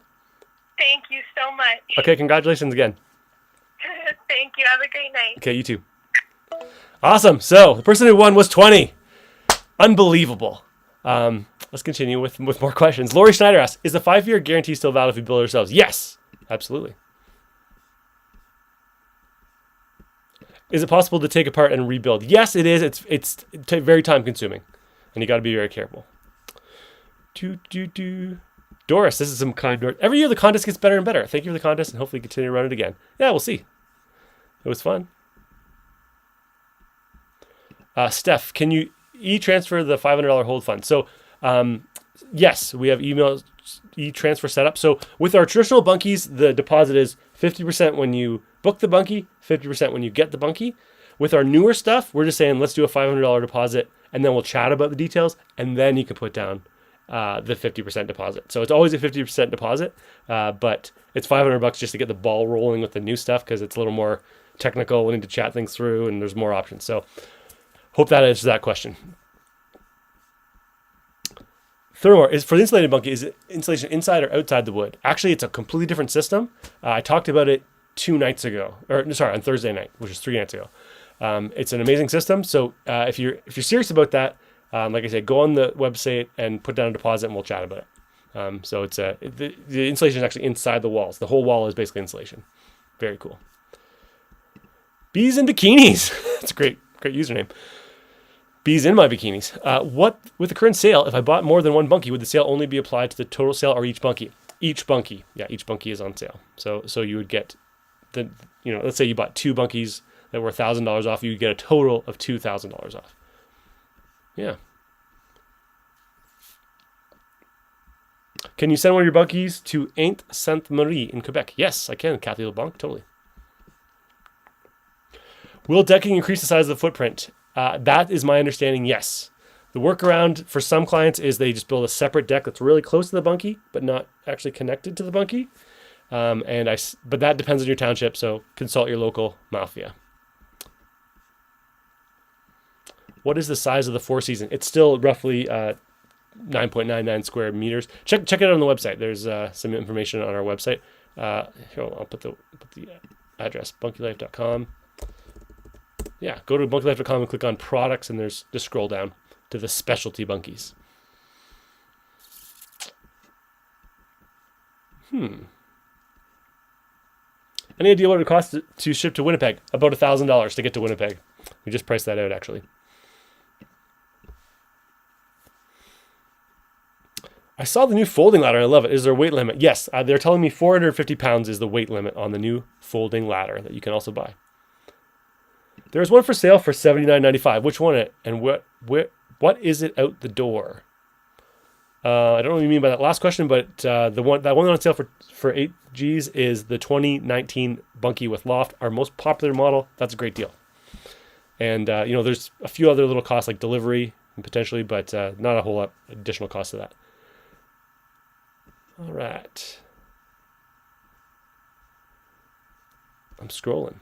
Thank you so much. Okay, congratulations again. Thank you. Have a great night. Okay, you too. Awesome. So the person who won was 20. Unbelievable. Let's continue with more questions. Lori Schneider asks, is the 5-year guarantee still valid if we build it ourselves? Yes, absolutely. Is it possible to take apart and rebuild? Yes, it is. It's very time consuming, and you got to be very careful. Doris, this is some kind Doris. Every year the contest gets better and better. Thank you for the contest, and hopefully continue to run it again. Yeah, we'll see. It was fun. Steph, can you e-transfer the $500 hold fund? So, yes, we have email e-transfer set up. So with our traditional bunkies, the deposit is 50% when you book the bunkie, 50% when you get the bunkie. With our newer stuff, we're just saying, let's do a $500 deposit, and then we'll chat about the details, and then you can put down the 50% deposit. So it's always a 50% deposit, but it's $500 just to get the ball rolling with the new stuff, because it's a little more technical. We need to chat things through, and there's more options. So hope that answers that question. Furthermore, is for the insulated bunkie, is it insulation inside or outside the wood? Actually, it's a completely different system. I talked about it on Thursday night, which is 3 nights ago. It's an amazing system. So if you're serious about that, like I said, go on the website and put down a deposit, and we'll chat about it. So it's the insulation is actually inside the walls. The whole wall is basically insulation. Very cool. Bees in bikinis. That's a great username. Bees in my bikinis. What with the current sale? If I bought more than one bunkie, would the sale only be applied to the total sale or each bunkie? Each bunkie. Yeah, each bunkie is on sale. So you would get let's say you bought 2 bunkies that were $1,000 off. You would get a total of $2,000 off. Yeah. Can you send one of your bunkies to Aint Sainte Marie in Quebec? Yes, I can, Kathy LeBlanc, totally. Will decking increase the size of the footprint? That is my understanding, yes. The workaround for some clients is they just build a separate deck that's really close to the bunkie, but not actually connected to the bunkie. But that depends on your township, so consult your local mafia. What is the size of the Four Season? It's still roughly 9.99 square meters. Check it out on the website. There's some information on our website. Here, I'll put the address, bunkylife.com. Yeah, go to bunkylife.com and click on products, and just scroll down to the specialty bunkies. Any idea what it would cost to ship to Winnipeg? About $1,000 to get to Winnipeg. We just priced that out, actually. I saw the new folding ladder. I love it. Is there a weight limit? Yes, they're telling me 450 pounds is the weight limit on the new folding ladder that you can also buy. There's one for sale for $79.95. Which one? And what is it out the door? I don't know what you mean by that last question, but that one on sale for 8 Gs is the 2019 Bunkie with loft, our most popular model. That's a great deal. And there's a few other little costs like delivery potentially, but not a whole lot additional cost to that. All right. I'm scrolling.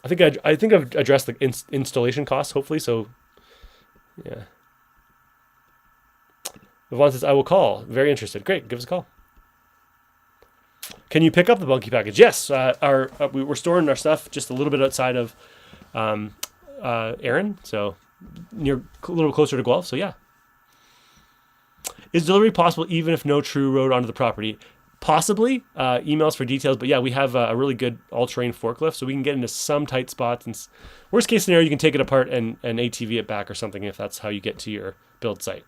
I think I've addressed the installation costs, hopefully. So, yeah. Yvonne says, I will call. Very interested. Great. Give us a call. Can you pick up the Bunkie package? Yes. We're storing our stuff just a little bit outside of Erin, so a little closer to Guelph. So, yeah. Is delivery possible even if no true road onto the property? Possibly. Emails for details. But, yeah, we have a really good all-terrain forklift, so we can get into some tight spots. And worst case scenario, you can take it apart and ATV it back or something if that's how you get to your build site.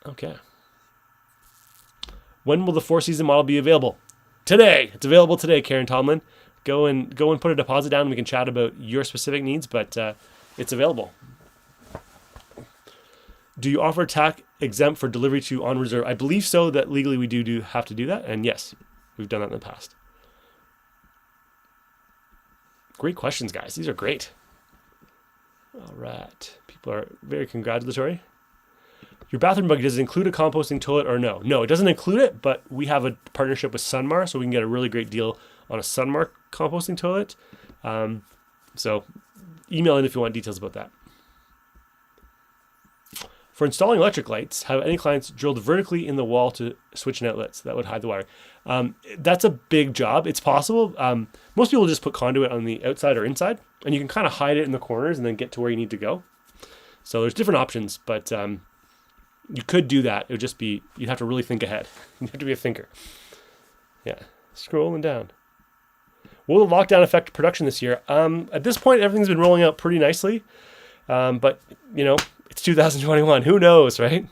Okay. When will the 4-season model be available? Today. It's available today, Karen Tomlin. Go and put a deposit down. And we can chat about your specific needs, but it's available. Do you offer tax exempt for delivery to on reserve? I believe so. That legally we do have to do that, and yes, we've done that in the past. Great questions, guys. These are great. All right. People are very congratulatory. Your bathroom buggy, does it include a composting toilet or no? No, it doesn't include it, but we have a partnership with Sunmar, so we can get a really great deal on a Sunmar composting toilet. So email in if you want details about that. For installing electric lights, have any clients drilled vertically in the wall to switch in outlets that would hide the wire? That's a big job. It's possible. Most people just put conduit on the outside or inside, and you can kind of hide it in the corners and then get to where you need to go. So there's different options, but you could do that. It would just be, you'd have to really think ahead. You have to be a thinker. Yeah, scrolling down. Will the lockdown affect production this year? At this point, everything's been rolling out pretty nicely. But, it's 2021. Who knows, right?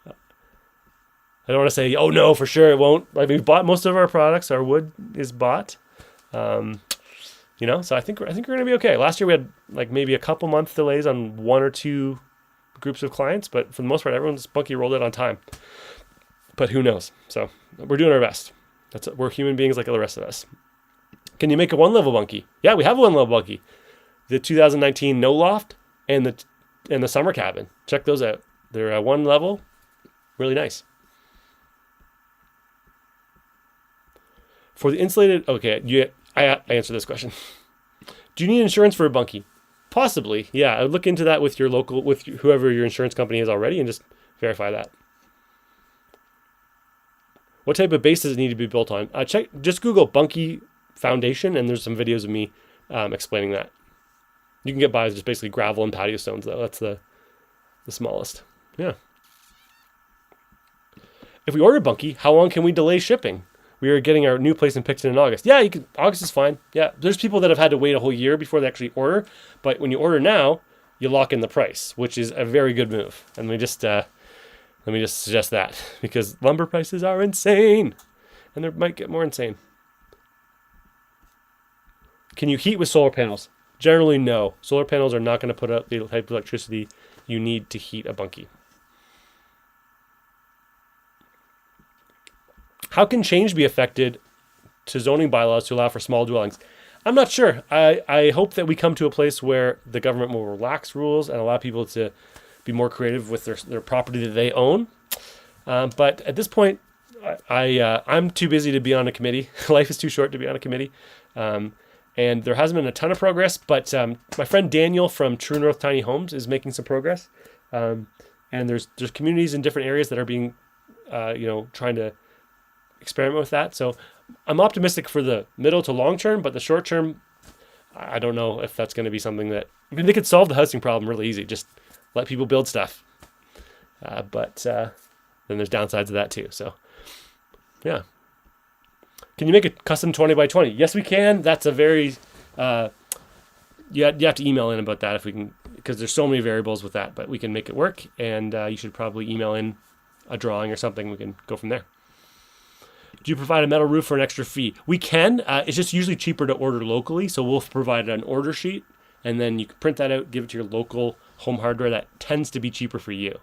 I don't want to say, oh no, for sure it won't. Like, we've bought most of our products. Our wood is bought. So I think we're going to be okay. Last year we had like maybe a couple month delays on one or two groups of clients, but for the most part, everyone's Bunkie rolled it on time. But who knows? So we're doing our best. We're human beings like the rest of us. Can you make a one-level Bunkie? Yeah, we have a one-level Bunkie. The 2019 No Loft and the Summer Cabin. Check those out. They're one level, really nice. For the insulated, okay, I answered this question. Do you need insurance for a Bunkie? Possibly, yeah. I would look into that with whoever your insurance company is already, and just verify that. What type of base does it need to be built on? Just Google Bunkie foundation, and there's some videos of me explaining that. You can get by with just basically gravel and patio stones, though. That's the smallest. Yeah. If we order Bunkie, how long can we delay shipping? We are getting our new place in Picton in August. Yeah, August is fine. Yeah, there's people that have had to wait a whole year before they actually order. But when you order now, you lock in the price, which is a very good move. And let me just suggest that, because lumber prices are insane, and they might get more insane. Can you heat with solar panels? Generally, no. Solar panels are not going to put out the type of electricity you need to heat a Bunkie. How can change be affected to zoning bylaws to allow for small dwellings? I'm not sure. I hope that we come to a place where the government will relax rules and allow people to be more creative with their property that they own. But at this point, I'm too busy to be on a committee. Life is too short to be on a committee. And there hasn't been a ton of progress, but my friend Daniel from True North Tiny Homes is making some progress. And there's communities in different areas that are being, trying to experiment with that. So I'm optimistic for the middle to long term, but the short term, I don't know if that's going to be something that, they could solve the housing problem really easy. Just let people build stuff. But then there's downsides of that too. So yeah. Can you make a custom 20 by 20? Yes, we can. That's a very, you have to email in about that if we can, because there's so many variables with that, but we can make it work. And you should probably email in a drawing or something. We can go from there. Do you provide a metal roof for an extra fee? We can. It's just usually cheaper to order locally. So we'll provide an order sheet, and then you can print that out, give it to your local home hardware. That tends to be cheaper for you.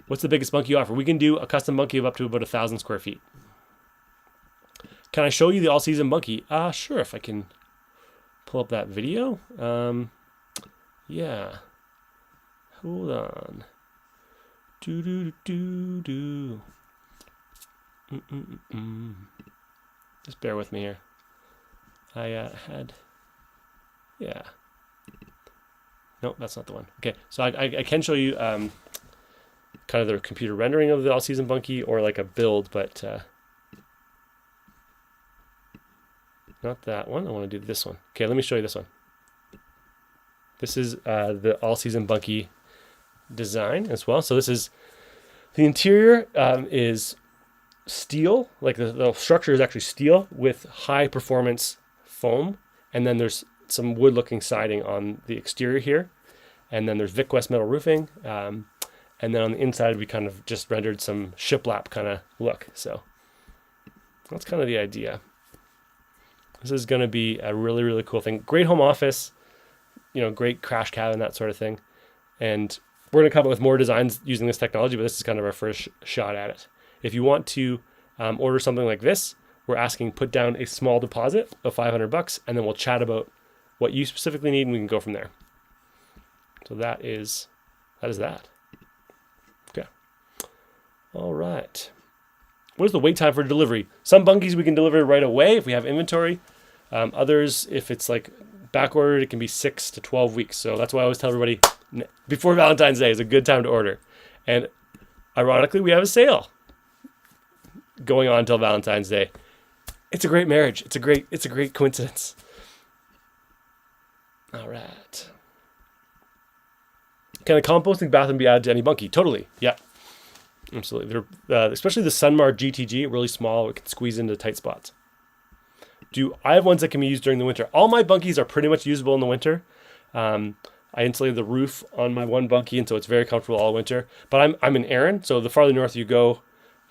What's the biggest Bunkie offer? We can do a custom Bunkie of up to about 1,000 square feet. Can I show you the all-season Bunkie? Sure, if I can pull up that video. Yeah. Hold on. Do. Just bear with me here. I yeah. Nope, that's not the one. Okay, so I can show you kind of the computer rendering of the all-season bunkie or like a build, but not that one. I want to do this one. Okay, let me show you this one. This is the all-season bunkie design as well. So this is the interior is steel, like the structure is actually steel with high performance foam, and then there's some wood looking siding on the exterior here, and then there's Vic West metal roofing, and then on the inside we kind of just rendered some shiplap kind of look. So that's kind of the idea. This is going to be a really, really cool thing. Great home office, great crash cabin, that sort of thing. And we're going to come up with more designs using this technology, but this is kind of our first shot at it. If you want to order something like this, we're asking put down a small deposit of $500, and then we'll chat about what you specifically need, and we can go from there. So that is that. Okay. All right. What is the wait time for delivery? Some bunkies we can deliver right away if we have inventory. Others, if it's like back ordered, it can be 6 to 12 weeks. So that's why I always tell everybody before Valentine's Day is a good time to order. And ironically, we have a sale going on until Valentine's Day. It's a great marriage. It's a great coincidence. All right. Can a composting bathroom be added to any bunkie? Totally. Yeah. Absolutely. They're, especially the Sunmar GTG, really small. It can squeeze into tight spots. I have ones that can be used during the winter? All my bunkies are pretty much usable in the winter. I insulated the roof on my one bunkie, and so it's very comfortable all winter. But I'm in Erin, so the farther north you go,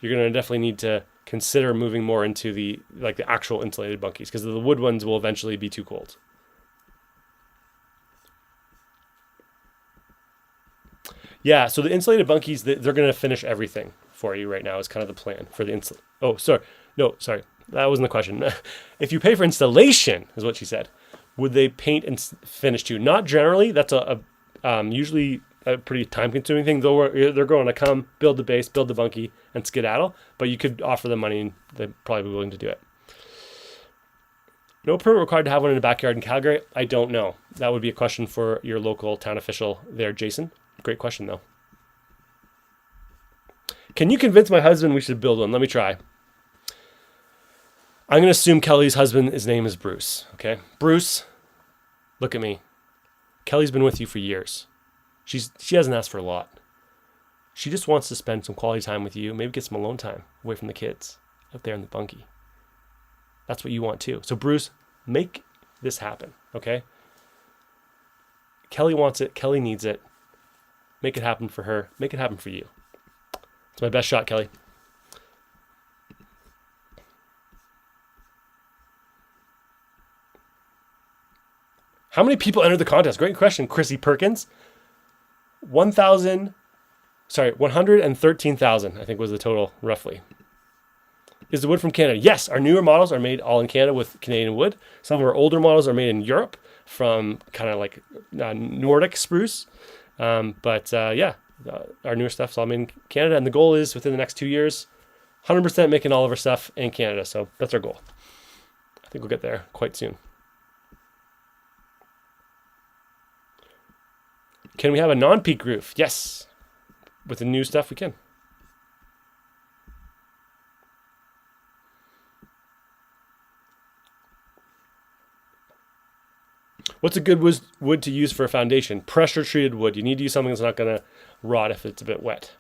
you're going to definitely need to consider moving more into the actual insulated bunkies, because the wood ones will eventually be too cold. Yeah, so the insulated bunkies, they're going to finish everything for you right now is kind of the plan for the sorry. That wasn't the question. If you pay for installation, is what she said, would they paint and finish too? Not generally. That's usually a pretty time-consuming thing. They're going to come, build the base, build the bunkie, and skedaddle, but you could offer them money and they'd probably be willing to do it. No permit required to have one in the backyard in Calgary? I don't know. That would be a question for your local town official there, Jason. Great question, though. Can you convince my husband we should build one? Let me try. I'm going to assume Kelly's husband, his name is Bruce. Okay? Bruce, look at me. Kelly's been with you for years. She hasn't asked for a lot. She just wants to spend some quality time with you, maybe get some alone time away from the kids out there in the bunkie. That's what you want too. So Bruce, make this happen, okay? Kelly wants it. Kelly needs it. Make it happen for her. Make it happen for you. It's my best shot, Kelly. How many people entered the contest? Great question, Chrissy Perkins. 113,000, I think was the total, roughly. Is the wood from Canada? Yes, our newer models are made all in Canada with Canadian wood. Some of our older models are made in Europe from kind of like Nordic spruce. Our newer stuff's all made in Canada, and the goal is within the next 2 years, 100% making all of our stuff in Canada. So that's our goal. I think we'll get there quite soon. Can we have a non-peak roof? Yes. With the new stuff, we can. What's a good wood to use for a foundation? Pressure-treated wood. You need to use something that's not going to rot if it's a bit wet.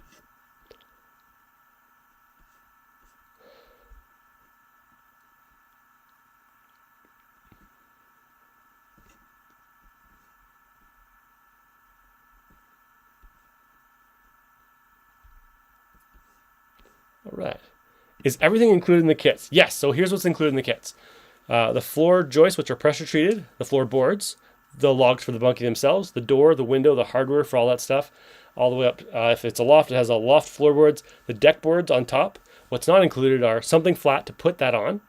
All right. Is everything included in the kits? Yes. So here's what's included in the kits. The floor joists, which are pressure treated, the floor boards, the logs for the bunkie themselves, the door, the window, the hardware for all that stuff, all the way up. If it's a loft, it has a loft floorboards, the deck boards on top. What's not included are something flat to put that on,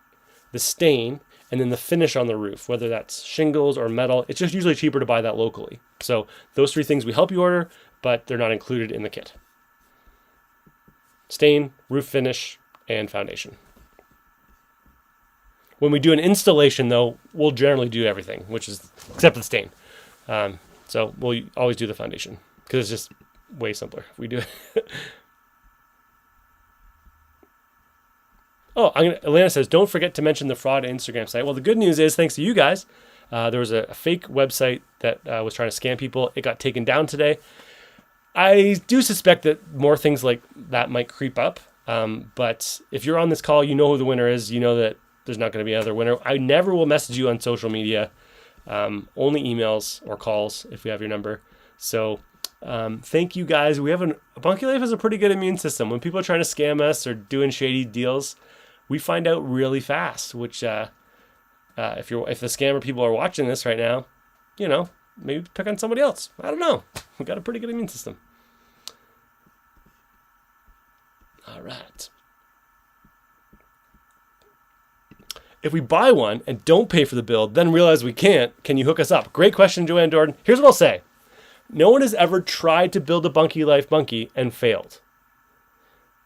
the stain, and then the finish on the roof, whether that's shingles or metal. It's just usually cheaper to buy that locally. So those three things we help you order, but they're not included in the kit. Stain, roof finish, and foundation. When we do an installation, though, we'll generally do everything, which is except the stain. So we'll always do the foundation because it's just way simpler if we do it. Elena says, don't forget to mention the fraud Instagram site. Well, the good news is, thanks to you guys, there was a fake website that was trying to scam people. It got taken down today. I do suspect that more things like that might creep up. But if you're on this call, you know who the winner is. You know that there's not going to be another winner. I never will message you on social media. Only emails or calls if we have your number. So thank you guys. Bunkie Life has a pretty good immune system. When people are trying to scam us or doing shady deals, we find out really fast, which if the scammer people are watching this right now, maybe pick on somebody else. I don't know. We've got a pretty good immune system. All right. If we buy one and don't pay for the build, then realize we can't, can you hook us up? Great question, Joanne Jordan. Here's what I'll say. No one has ever tried to build a Bunkie Life bunkie and failed.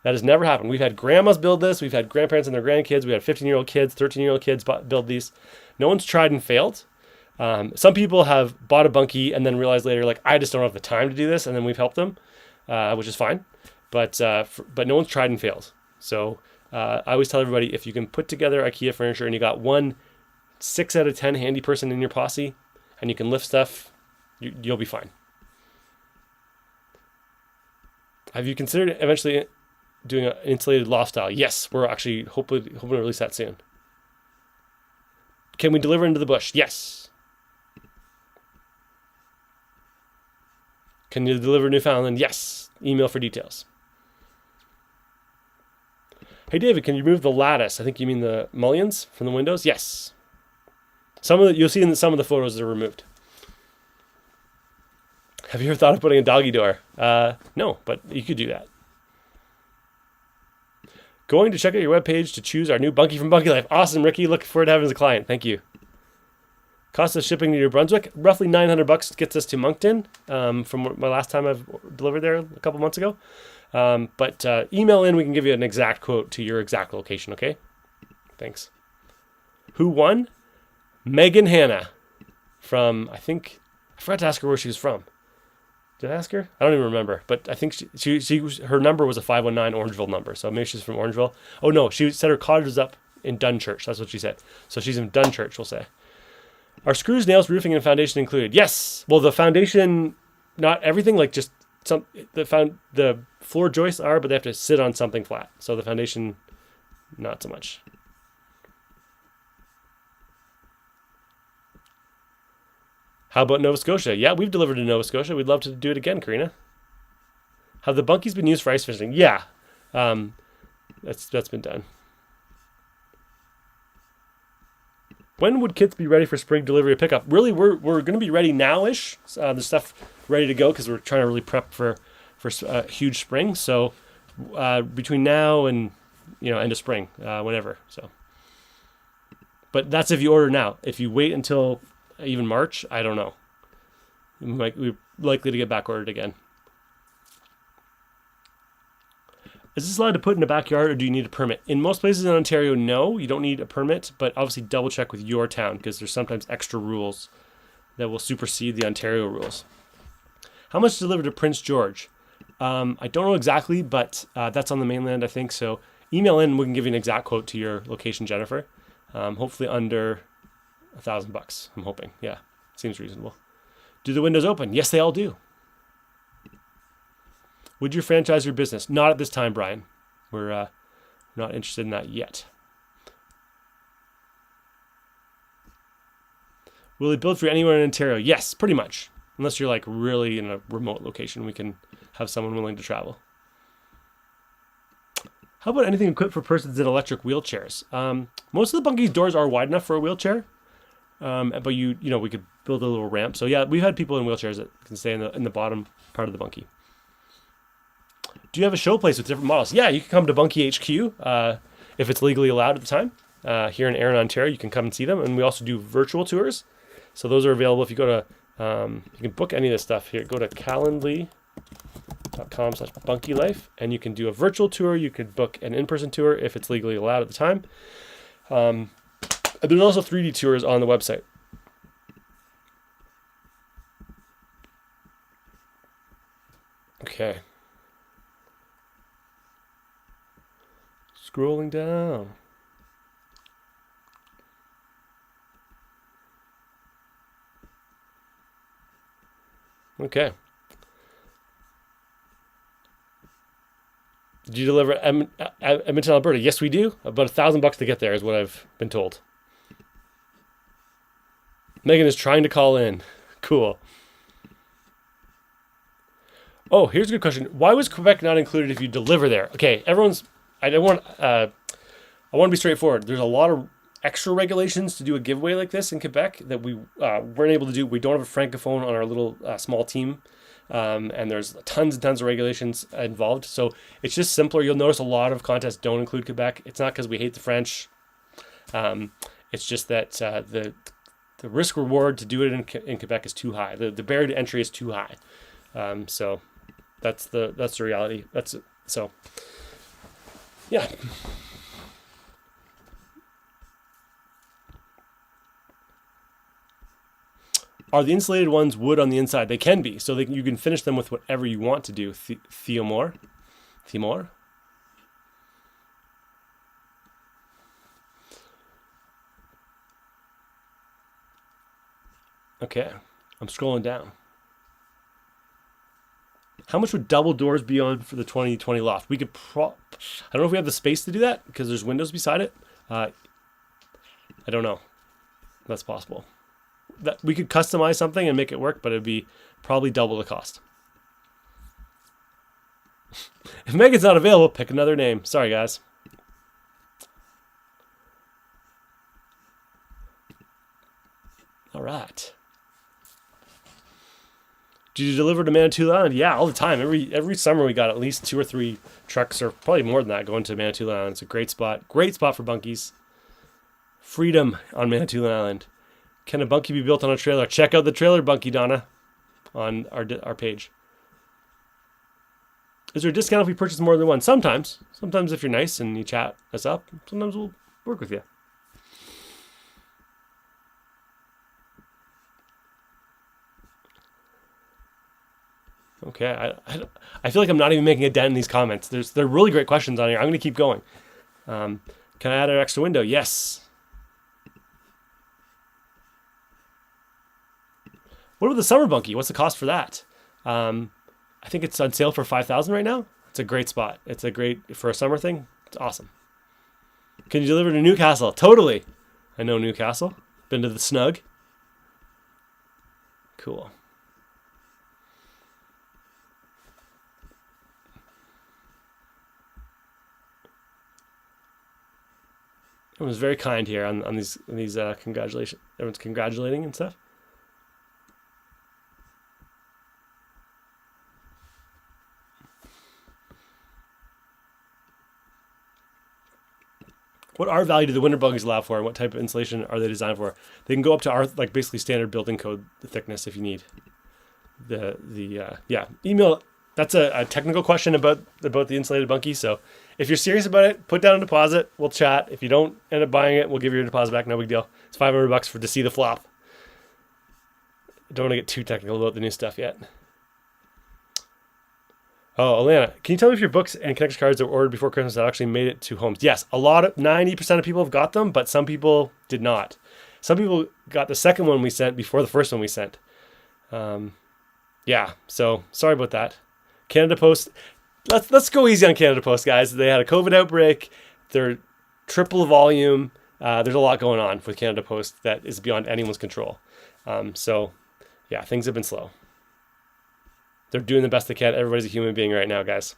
That has never happened. We've had grandmas build this. We've had grandparents and their grandkids. We had 15-year-old kids, 13-year-old kids build these. No one's tried and failed. Some people have bought a bunkie and then realized later, like, I just don't have the time to do this. And then we've helped them, which is fine. But no one's tried and failed. So I always tell everybody, if you can put together IKEA furniture and you got one 6 out of 10 handy person in your posse and you can lift stuff, you'll be fine. Have you considered eventually doing an insulated loft style? Yes, we're actually hoping to release that soon. Can we deliver into the bush? Yes. Can you deliver Newfoundland? Yes. Email for details. Hey David, can you remove the lattice? I think you mean the mullions from the windows? Yes. You'll see in some of the photos that are removed. Have you ever thought of putting a doggy door? No, but you could do that. Going to check out your webpage to choose our new Bunkie from Bunkie Life. Awesome, Ricky. Looking forward to having as a client. Thank you. Cost of shipping to New Brunswick, roughly $900 gets us to Moncton from my last time I've delivered there a couple months ago. But email in, we can give you an exact quote to your exact location, okay? Thanks. Who won? Megan Hanna from, I forgot to ask her where she was from. Did I ask her? I don't even remember, but I think her number was a 519 Orangeville number, so maybe she's from Orangeville. Oh no, she said her cottage is up in Dunchurch. That's what she said. So she's in Dunchurch, we'll say. Are screws, nails, roofing, and foundation included? Yes. Well, the foundation, not everything, like just the floor joists are, but they have to sit on something flat. So the foundation, not so much. How about Nova Scotia? Yeah, we've delivered to Nova Scotia. We'd love to do it again, Karina. Have the bunkies been used for ice fishing? Yeah, that's been done. When would kits be ready for spring delivery or pickup? Really, we're going to be ready now-ish. The stuff ready to go because we're trying to really prep for a huge spring. So between now and end of spring, whenever. So, but that's if you order now. If you wait until even March, I don't know. We're likely to get back ordered again. Is this allowed to put in a backyard or do you need a permit? In most places in Ontario, no, you don't need a permit, but obviously double check with your town because there's sometimes extra rules that will supersede the Ontario rules. How much delivered to Prince George? I don't know exactly, but that's on the mainland, I think. So email in, we can give you an exact quote to your location, Jennifer. Hopefully under $1,000, I'm hoping. Yeah, seems reasonable. Do the windows open? Yes, they all do. Would you franchise your business? Not at this time, Brian. We're not interested in that yet. Will it build for anywhere in Ontario? Yes, pretty much. Unless you're like really in a remote location, we can have someone willing to travel. How about anything equipped for persons in electric wheelchairs? Most of the Bunkie's doors are wide enough for a wheelchair, but we could build a little ramp. So yeah, we've had people in wheelchairs that can stay in the bottom part of the Bunkie. Do you have a show place with different models? Yeah, you can come to Bunkie HQ if it's legally allowed at the time. Here in Erin, Ontario, you can come and see them. And we also do virtual tours. So those are available if you go to, you can book any of this stuff here. Go to calendly.com/bunkielife and you can do a virtual tour. You could book an in-person tour if it's legally allowed at the time. There's also 3D tours on the website. Okay. Scrolling down. Okay. Did you deliver Edmonton, Alberta? Yes, we do. About $1,000 to get there is what I've been told. Megan is trying to call in. Cool. Oh, here's a good question. Why was Quebec not included if you deliver there? Okay, everyone's. I want to be straightforward. There's a lot of extra regulations to do a giveaway like this in Quebec that we weren't able to do. We don't have a francophone on our little small team. And there's tons and tons of regulations involved. So it's just simpler. You'll notice a lot of contests don't include Quebec. It's not because we hate the French. It's just that the risk reward to do it in Quebec is too high. The barrier to entry is too high. So that's the reality. So yeah. Are the insulated ones wood on the inside? They can be. So you can finish them with whatever you want to do. Theomore? Okay. I'm scrolling down. How much would double doors be on for the 2020 loft? We could I don't know if we have the space to do that because there's windows beside it. I don't know. That's possible. That we could customize something and make it work, but it'd be probably double the cost. If Megan's not available, pick another name. Sorry, guys. All right. Did you deliver to Manitoulin Island? Yeah, all the time. Every summer we got at least 2 or 3 trucks, or probably more than that, going to Manitoulin Island. It's a great spot. Great spot for bunkies. Freedom on Manitoulin Island. Can a bunkie be built on a trailer? Check out the trailer bunkie, Donna, on our page. Is there a discount if we purchase more than one? Sometimes. Sometimes if you're nice and you chat us up, sometimes we'll work with you. Okay, I feel like I'm not even making a dent in these comments. They're really great questions on here. I'm going to keep going. Can I add an extra window? Yes. What about the summer bunkie? What's the cost for that? I think it's on sale for $5,000 right now. It's a great spot. It's a great for a summer thing. It's awesome. Can you deliver to Newcastle? Totally. I know Newcastle. Been to the Snug. Cool. Everyone's very kind here on these congratulations. Everyone's congratulating and stuff. What R value do the winter bunkies allow for, and what type of insulation are they designed for? They can go up to our basically standard building code thickness if you need. Email. That's a technical question about the insulated bunkie. So if you're serious about it, put down a deposit. We'll chat. If you don't end up buying it, we'll give you your deposit back. No big deal. It's $500 to see the flop. Don't want to get too technical about the new stuff yet. Oh, Alana, can you tell me if your books and connection cards that were ordered before Christmas have actually made it to homes? Yes, 90% of people have got them, but some people did not. Some people got the second one we sent before the first one we sent. Yeah, so sorry about that. Canada Post, let's go easy on Canada Post, guys. They had a COVID outbreak. They're triple the volume. There's a lot going on with Canada Post that is beyond anyone's control. So, yeah, things have been slow. They're doing the best they can. Everybody's a human being right now, guys.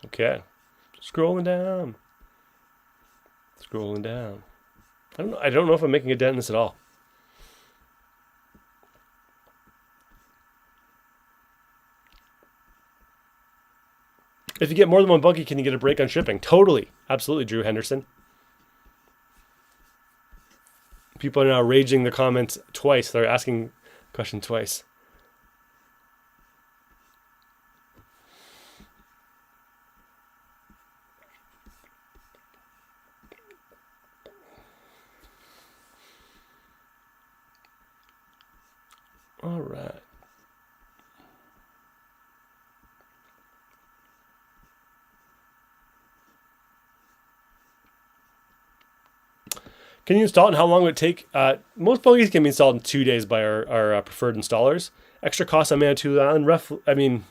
Okay. Scrolling down. I don't know if I'm making a dent in this at all. If you get more than one bunkie, can you get a break on shipping? Totally. Absolutely, Drew Henderson. People are now raging the comments twice. They're asking the question twice. All right. Can you install it, and how long would it take? Most bunkies can be installed in 2 days by our preferred installers. Extra cost on Manitou Island,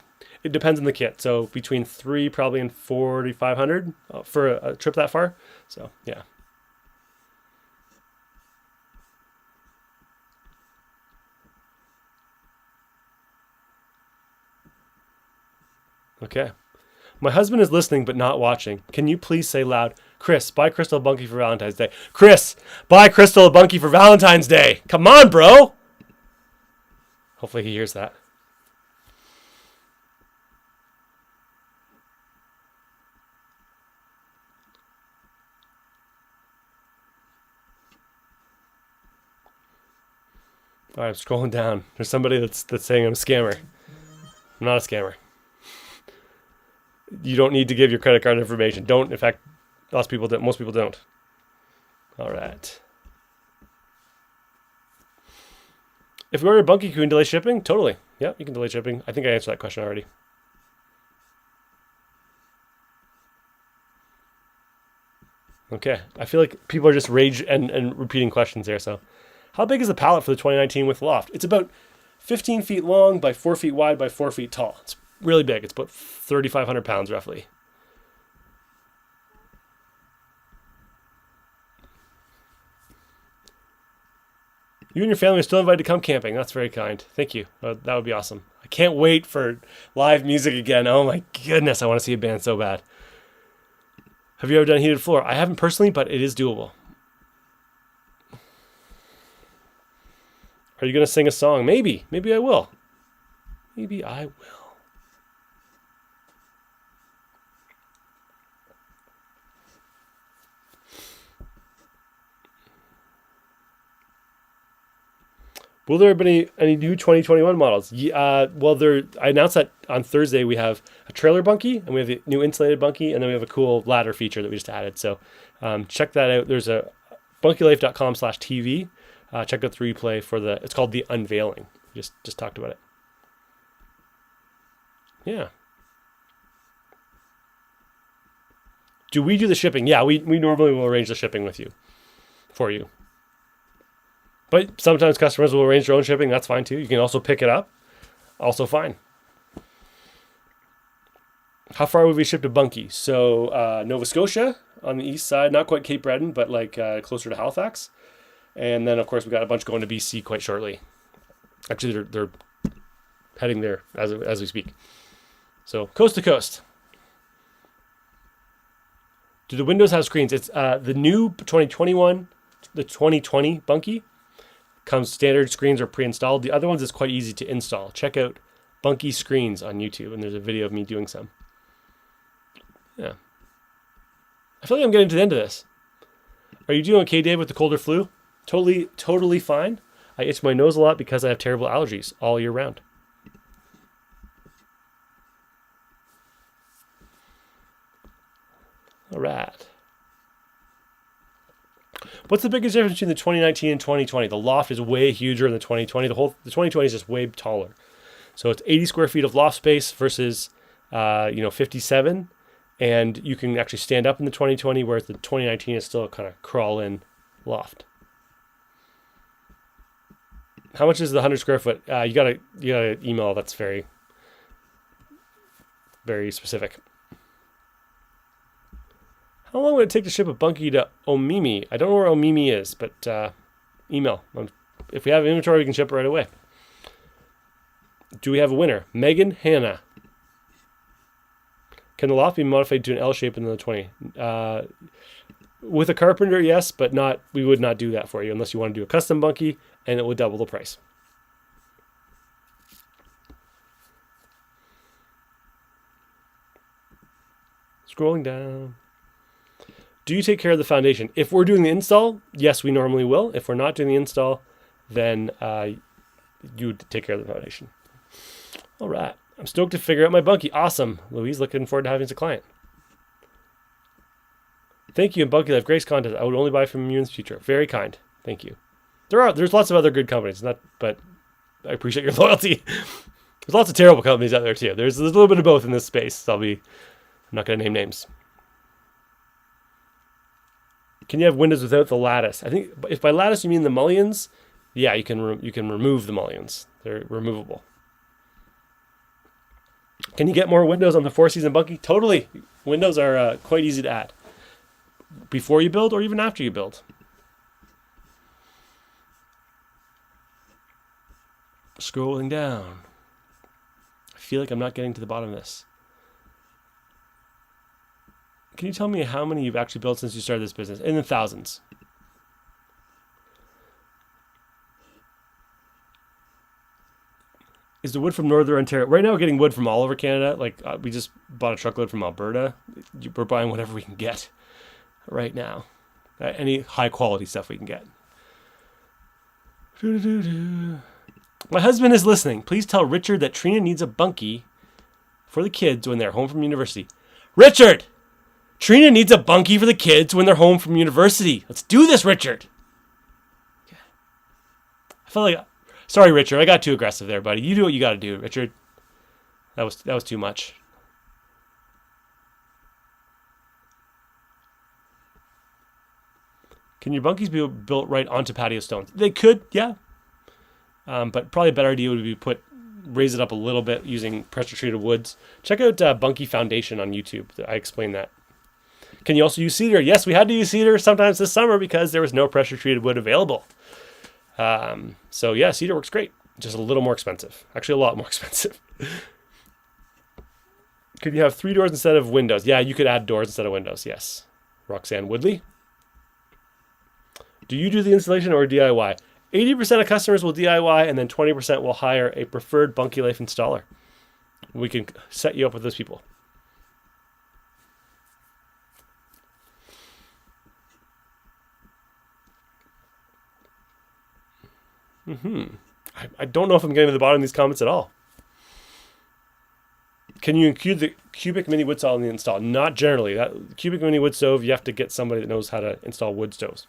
it depends on the kit. So between 3 probably and 4,500 for a trip that far. So yeah. Okay. My husband is listening but not watching. Can you please say loud, Chris, buy Crystal a Bunkie for Valentine's Day. Chris, buy Crystal a Bunkie for Valentine's Day. Come on, bro. Hopefully he hears that. All right, I'm scrolling down. There's somebody that's saying I'm a scammer. I'm not a scammer. You don't need to give your credit card information. Don't. In fact, most people don't. All right. If we order a Bunkie, can we delay shipping? Totally. Yeah, you can delay shipping. I think I answered that question already. Okay. I feel like people are just rage and repeating questions there. So, how big is the pallet for the 2019 with loft? It's about 15 feet long by 4 feet wide by 4 feet tall. It's really big. It's about 3,500 pounds roughly. You and your family are still invited to come camping. That's very kind. Thank you. That would be awesome. I can't wait for live music again. Oh my goodness, I want to see a band so bad. Have you ever done heated floor? I haven't personally, but it is doable. Are you going to sing a song? Maybe. Maybe I will. Maybe I will. Will there be any new 2021 models? Well, I announced that on Thursday we have a trailer bunkie and we have the new insulated bunkie, and then we have a cool ladder feature that we just added. So check that out. There's a bunkielife.com/TV. Check out the replay for it's called The Unveiling. We just talked about it. Yeah. Do we do the shipping? Yeah, we normally will arrange the shipping for you. But sometimes customers will arrange their own shipping. That's fine too. You can also pick it up. Also fine. How far would we ship to Bunkie? So Nova Scotia on the east side, not quite Cape Breton, but like closer to Halifax. And then of course we got a bunch going to BC quite shortly. Actually, they're heading there as we speak. So coast to coast. Do the windows have screens? It's the new 2021, the 2020 Bunkie. Comes standard screens are pre-installed. The other ones is quite easy to install. Check out Bunkie Screens on YouTube, and there's a video of me doing some. Yeah. I feel like I'm getting to the end of this. Are you doing okay, Dave, with the cold or flu? Totally fine. I itch my nose a lot because I have terrible allergies all year round. All right. What's the biggest difference between the 2019 and 2020? The loft is way huger in the 2020. The 2020 is just way taller. So it's 80 square feet of loft space versus 57, and you can actually stand up in the 2020, whereas the 2019 is still a kind of crawl in loft. How much is the 100 square foot? You gotta email. That's very, very specific. How long would it take to ship a Bunkie to Omimi? I don't know where Omimi is, but email. If we have inventory, we can ship it right away. Do we have a winner? Megan Hannah. Can the loft be modified to an L shape in the 20? With a carpenter, yes, but we would not do that for you unless you want to do a custom Bunkie, and it would double the price. Scrolling down. Do you take care of the foundation? If we're doing the install, yes, we normally will. If we're not doing the install, then you would take care of the foundation. All right. I'm stoked to figure out my Bunkie. Awesome. Louise, looking forward to having you as a client. Thank you, and Bunkie Life. Grace Contest. I would only buy from you in the future. Very kind. Thank you. There's lots of other good companies, but I appreciate your loyalty. There's lots of terrible companies out there too. There's a little bit of both in this space. So I'm not going to name names. Can you have windows without the lattice? I think if by lattice you mean the mullions, yeah, you can remove the mullions. They're removable. Can you get more windows on the 4-season bunkie? Totally. Windows are quite easy to add before you build or even after you build. Scrolling down. I feel like I'm not getting to the bottom of this. Can you tell me how many you've actually built since you started this business? In the thousands. Is the wood from Northern Ontario? Right now we're getting wood from all over Canada. Like we just bought a truckload from Alberta. We're buying whatever we can get right now. Any high quality stuff we can get. My husband is listening. Please tell Richard that Trina needs a bunkie for the kids when they're home from university. Richard! Trina needs a bunkie for the kids when they're home from university. Let's do this, Richard. I felt like, sorry, Richard, I got too aggressive there, buddy. You do what you got to do, Richard. That was too much. Can your bunkies be built right onto patio stones? They could, yeah. But probably a better idea would be raise it up a little bit using pressure treated woods. Check out Bunkie Foundation on YouTube. I explain that. Can you also use cedar? Yes, we had to use cedar sometimes this summer because there was no pressure treated wood available. So yeah, cedar works great. Just a little more expensive. Actually, a lot more expensive. Could you have 3 doors instead of windows? Yeah, you could add doors instead of windows. Yes. Roxanne Woodley. Do you do the installation or DIY? 80% of customers will DIY and then 20% will hire a preferred Bunkie Life installer. We can set you up with those people. I don't know if I'm getting to the bottom of these comments at all. Can you include the cubic mini wood stove in the install? Not generally. That cubic mini wood stove, you have to get somebody that knows how to install wood stoves.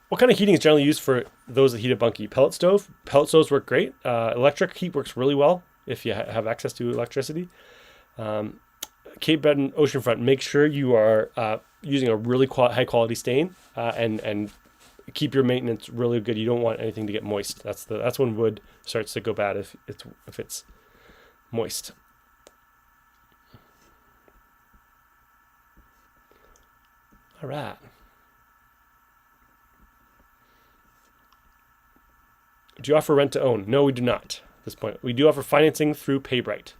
What kind of heating is generally used for those that heat a bunkie? Pellet stove. Pellet stoves work great. Electric heat works really well if you have access to electricity. Cape Breton and oceanfront. Make sure you are using a really high quality stain and keep your maintenance really good. You don't want anything to get moist. That's when wood starts to go bad if it's moist. All right. Do you offer rent to own? No, we do not at this point. We do offer financing through PayBright.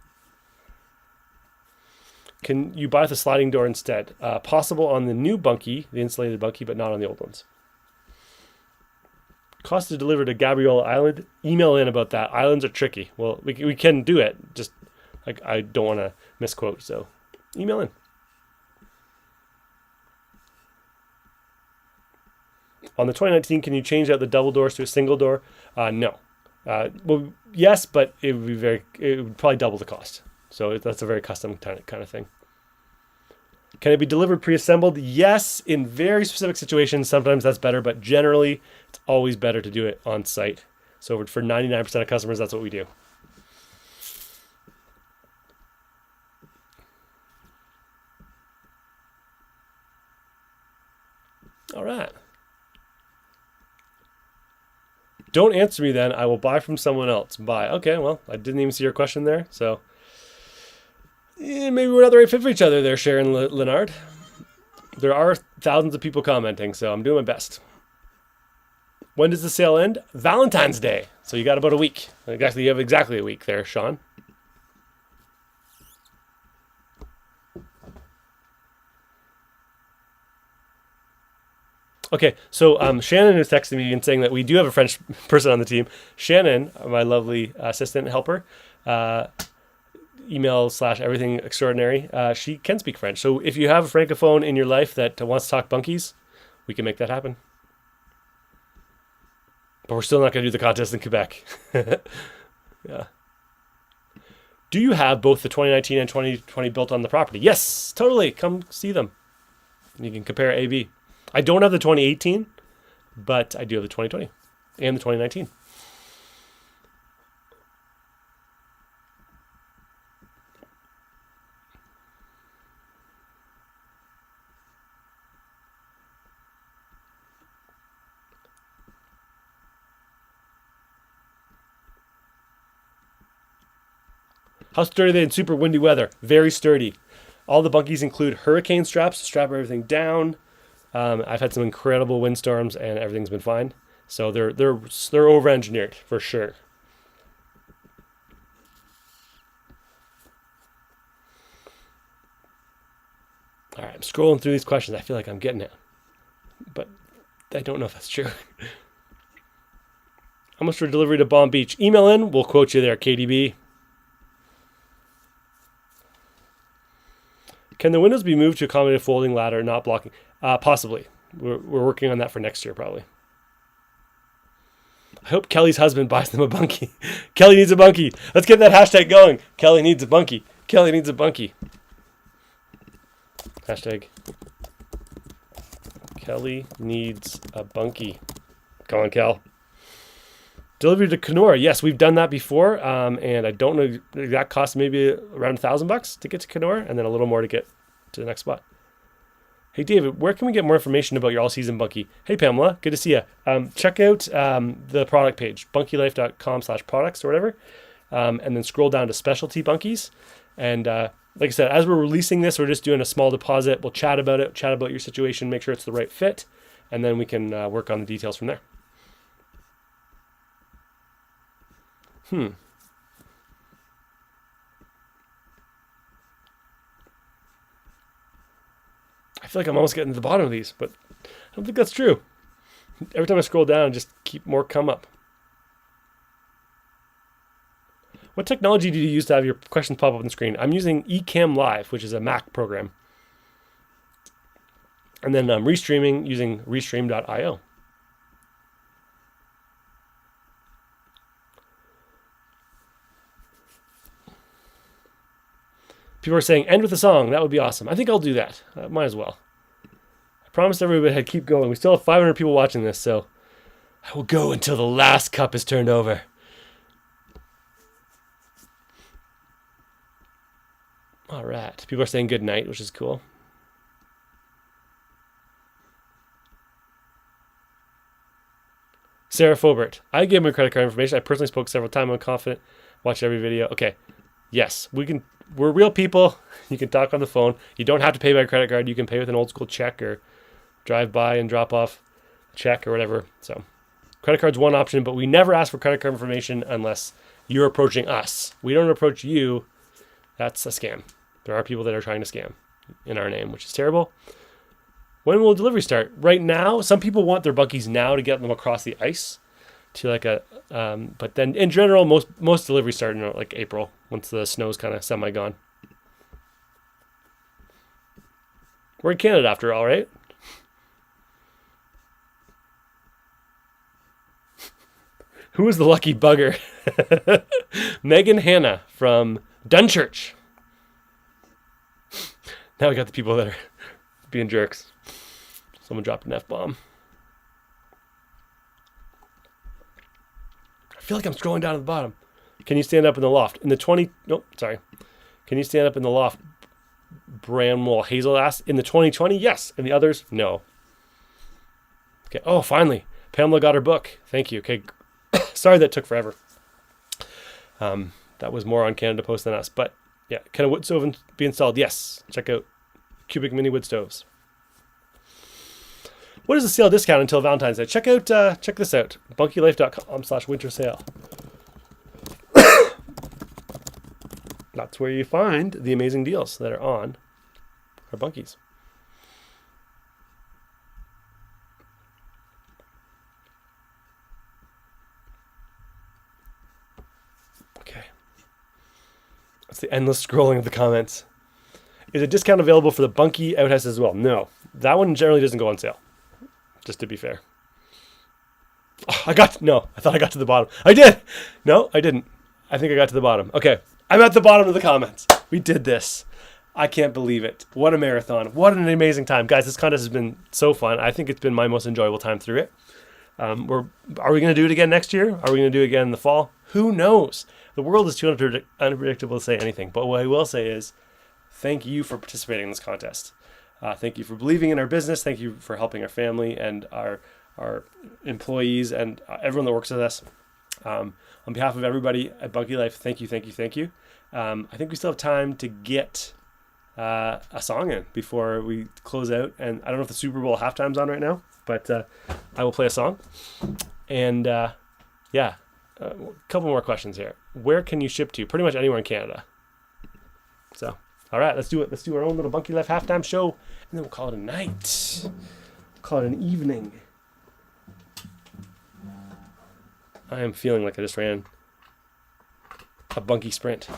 Can you buy the sliding door instead? Possible on the new bunkie, the insulated bunkie, but not on the old ones. Cost to deliver to Gabriola Island? Email in about that. Islands are tricky. Well, we can do it. Just like I don't want to misquote, so email in. On the 2019, can you change out the double doors to a single door? No. Well, yes, but it would probably double the cost. So that's a very custom kind of thing. Can it be delivered pre-assembled? Yes, in very specific situations, sometimes that's better, but generally it's always better to do it on site. So for 99% of customers, that's what we do. All right. Don't answer me then. I will buy from someone else. Buy. Okay, well, I didn't even see your question there. So maybe we're not the right fit for each other there, Sharon Leonard. There are thousands of people commenting, so I'm doing my best. When does the sale end? Valentine's Day. So you got about a week. You have exactly a week there, Sean. Okay, so Shannon is texting me and saying that we do have a French person on the team. Shannon, my lovely assistant helper, email/everything extraordinary, she can speak French. So if you have a francophone in your life that wants to talk bunkies, we can make that happen. But we're still not going to do the contest in Quebec. Yeah. Do you have both the 2019 and 2020 built on the property? Yes, totally. Come see them. You can compare A/B. I don't have the 2018, but I do have the 2020 and the 2019. How sturdy are they in super windy weather? Very sturdy. All the bunkies include hurricane straps to strap everything down. I've had some incredible windstorms and everything's been fine. So they're over-engineered for sure. All right, I'm scrolling through these questions. I feel like I'm getting it, but I don't know if that's true. How much for delivery to Palm Beach? Email in. We'll quote you there, KDB. Can the windows be moved to accommodate a folding ladder, not blocking? Possibly. We're working on that for next year, probably. I hope Kelly's husband buys them a bunkie. Kelly needs a bunkie. Let's get that hashtag going. Kelly needs a bunkie. Kelly needs a bunkie. Hashtag Kelly needs a bunkie. Come on, Kel. Delivery to Kenora. Yes, we've done that before, and I don't know the exact cost. Maybe around $1,000 to get to Kenora, and then a little more to get to the next spot. Hey, David, where can we get more information about your all-season bunkie? Hey, Pamela, good to see you. Check out the product page, bunkylife.com/products or whatever, and then scroll down to specialty bunkies. And like I said, as we're releasing this, we're just doing a small deposit. We'll chat about it, chat about your situation, make sure it's the right fit, and then we can work on the details from there. I feel like I'm almost getting to the bottom of these, but I don't think that's true. Every time I scroll down, just keep more come up. What technology do you use to have your questions pop up on the screen? I'm using Ecamm Live, which is a Mac program. And then I'm restreaming using restream.io. People are saying, end with a song. That would be awesome. I think I'll do that. Might as well. I promised everybody I'd keep going. We still have 500 people watching this, so I will go until the last cup is turned over. All right. People are saying good night, which is cool. Sarah Fobert. I gave my credit card information. I personally spoke several times. I'm confident. Watch every video. Okay. Yes, we're real people. You can talk on the phone. You don't have to pay by credit card. You can pay with an old school check or drive by and drop off a check or whatever. So credit card's one option, but we never ask for credit card information unless you're approaching us. We don't approach you. That's a scam. There are people that are trying to scam in our name, which is terrible. When will delivery start? Right now, some people want their bunkies now to get them across the ice to like a, but then in general, most deliveries start in like April once the snow's kind of semi gone. We're in Canada after all, right? Who is the lucky bugger? Megan Hanna from Dunchurch. Now we got the people that are being jerks. Someone dropped an F-bomb. I feel like I'm scrolling down to the bottom. Can you stand up in the loft? In the 20... Nope, sorry. Can you stand up in the loft? Bramwell Hazel asked. In the 2020, yes. And the others, no. Okay. Oh, finally. Pamela got her book. Thank you. Okay. Sorry that took forever. That was more on Canada Post than us. But yeah, can a wood stove be installed? Yes. Check out Cubic Mini Wood Stoves. What is the sale discount until Valentine's Day? Check this out. bunkylife.com/winter sale. That's where you find the amazing deals that are on our bunkies. Okay. That's the endless scrolling of the comments. Is a discount available for the bunkie outhouse as well? No. That one generally doesn't go on sale. Just to be fair. Oh, I thought I got to the bottom. I did. No, I didn't. I think I got to the bottom. Okay. I'm at the bottom of the comments. We did this. I can't believe it. What a marathon. What an amazing time. Guys, this contest has been so fun. I think it's been my most enjoyable time through it. Are we going to do it again next year? Are we going to do it again in the fall? Who knows? The world is too unpredictable to say anything. But what I will say is, thank you for participating in this contest. Thank you for believing in our business. Thank you for helping our family and our employees and everyone that works with us. On behalf of everybody at Bunkie Life, thank you. I think we still have time to get a song in before we close out. And I don't know if the Super Bowl halftime's on right now, but I will play a song. And a couple more questions here. Where can you ship to? Pretty much anywhere in Canada. So, all right, let's do it. Let's do our own little Bunkie Life halftime show, and then we'll call it a night. Call it an evening. I am feeling like I just ran a Bunkie sprint.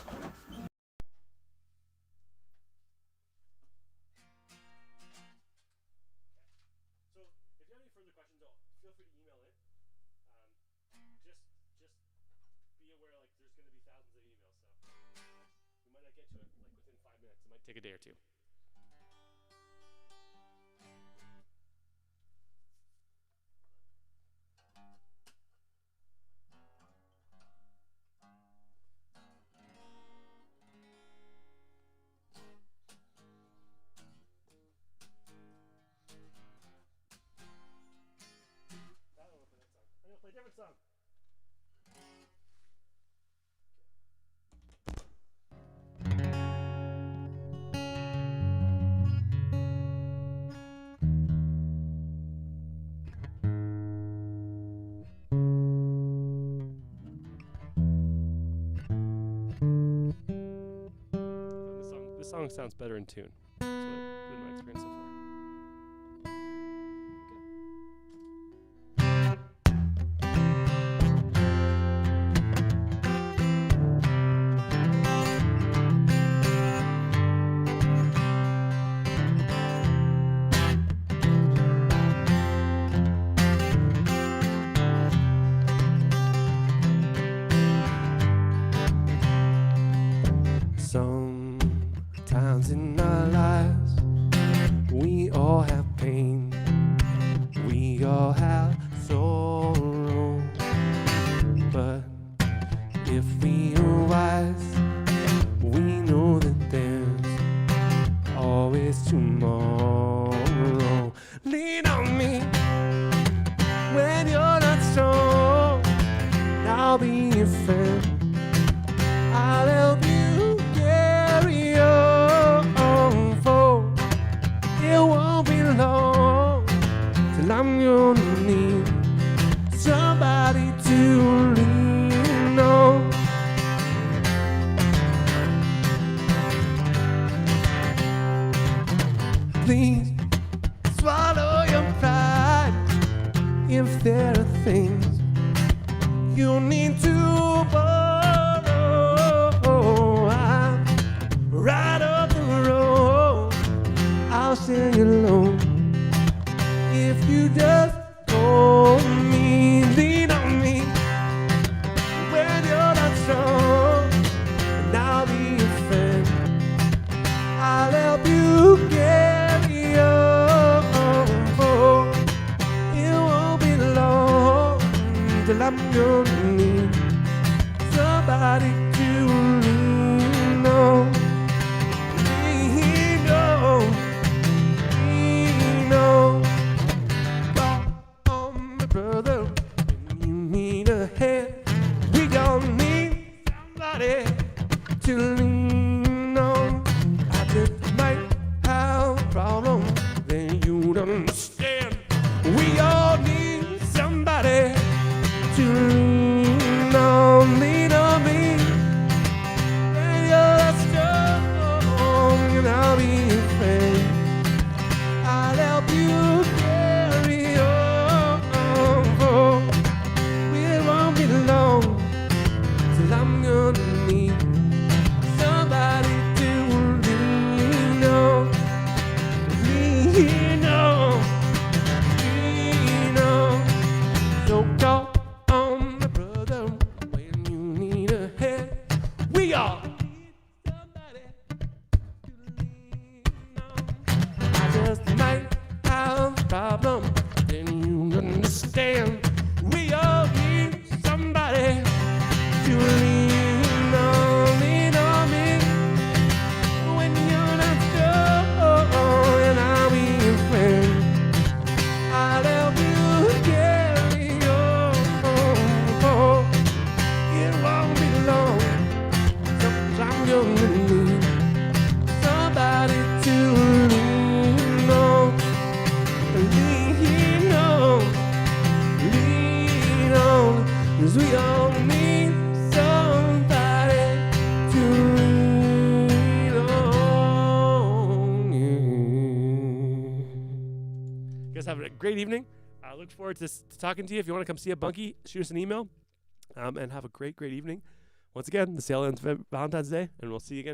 Take a day or two. I'm gonna play a different song. This song sounds better in tune. That's been my experience so far. Sometimes in our lives, we all have pain, we all have sorrow. But if we are wise, we know that there's always tomorrow. Lean on me when you're not strong, and I'll be your friend. I'll help you carry on, for it won't be long till I'm gonna need somebody to lean on. Please swallow your pride if there are things you need to right up the road, I'll sing alone. If you just hold me, lean on me when you're not strong, and I'll be your friend. I'll help you carry on, for it won't be long till I'm gonna need somebody to lean on. guys have a great evening. I look forward to talking to you. If you want to come see a Bunkie, shoot us an email, and have a great evening. Once again, the sale ends Valentine's Day, and we'll see you again.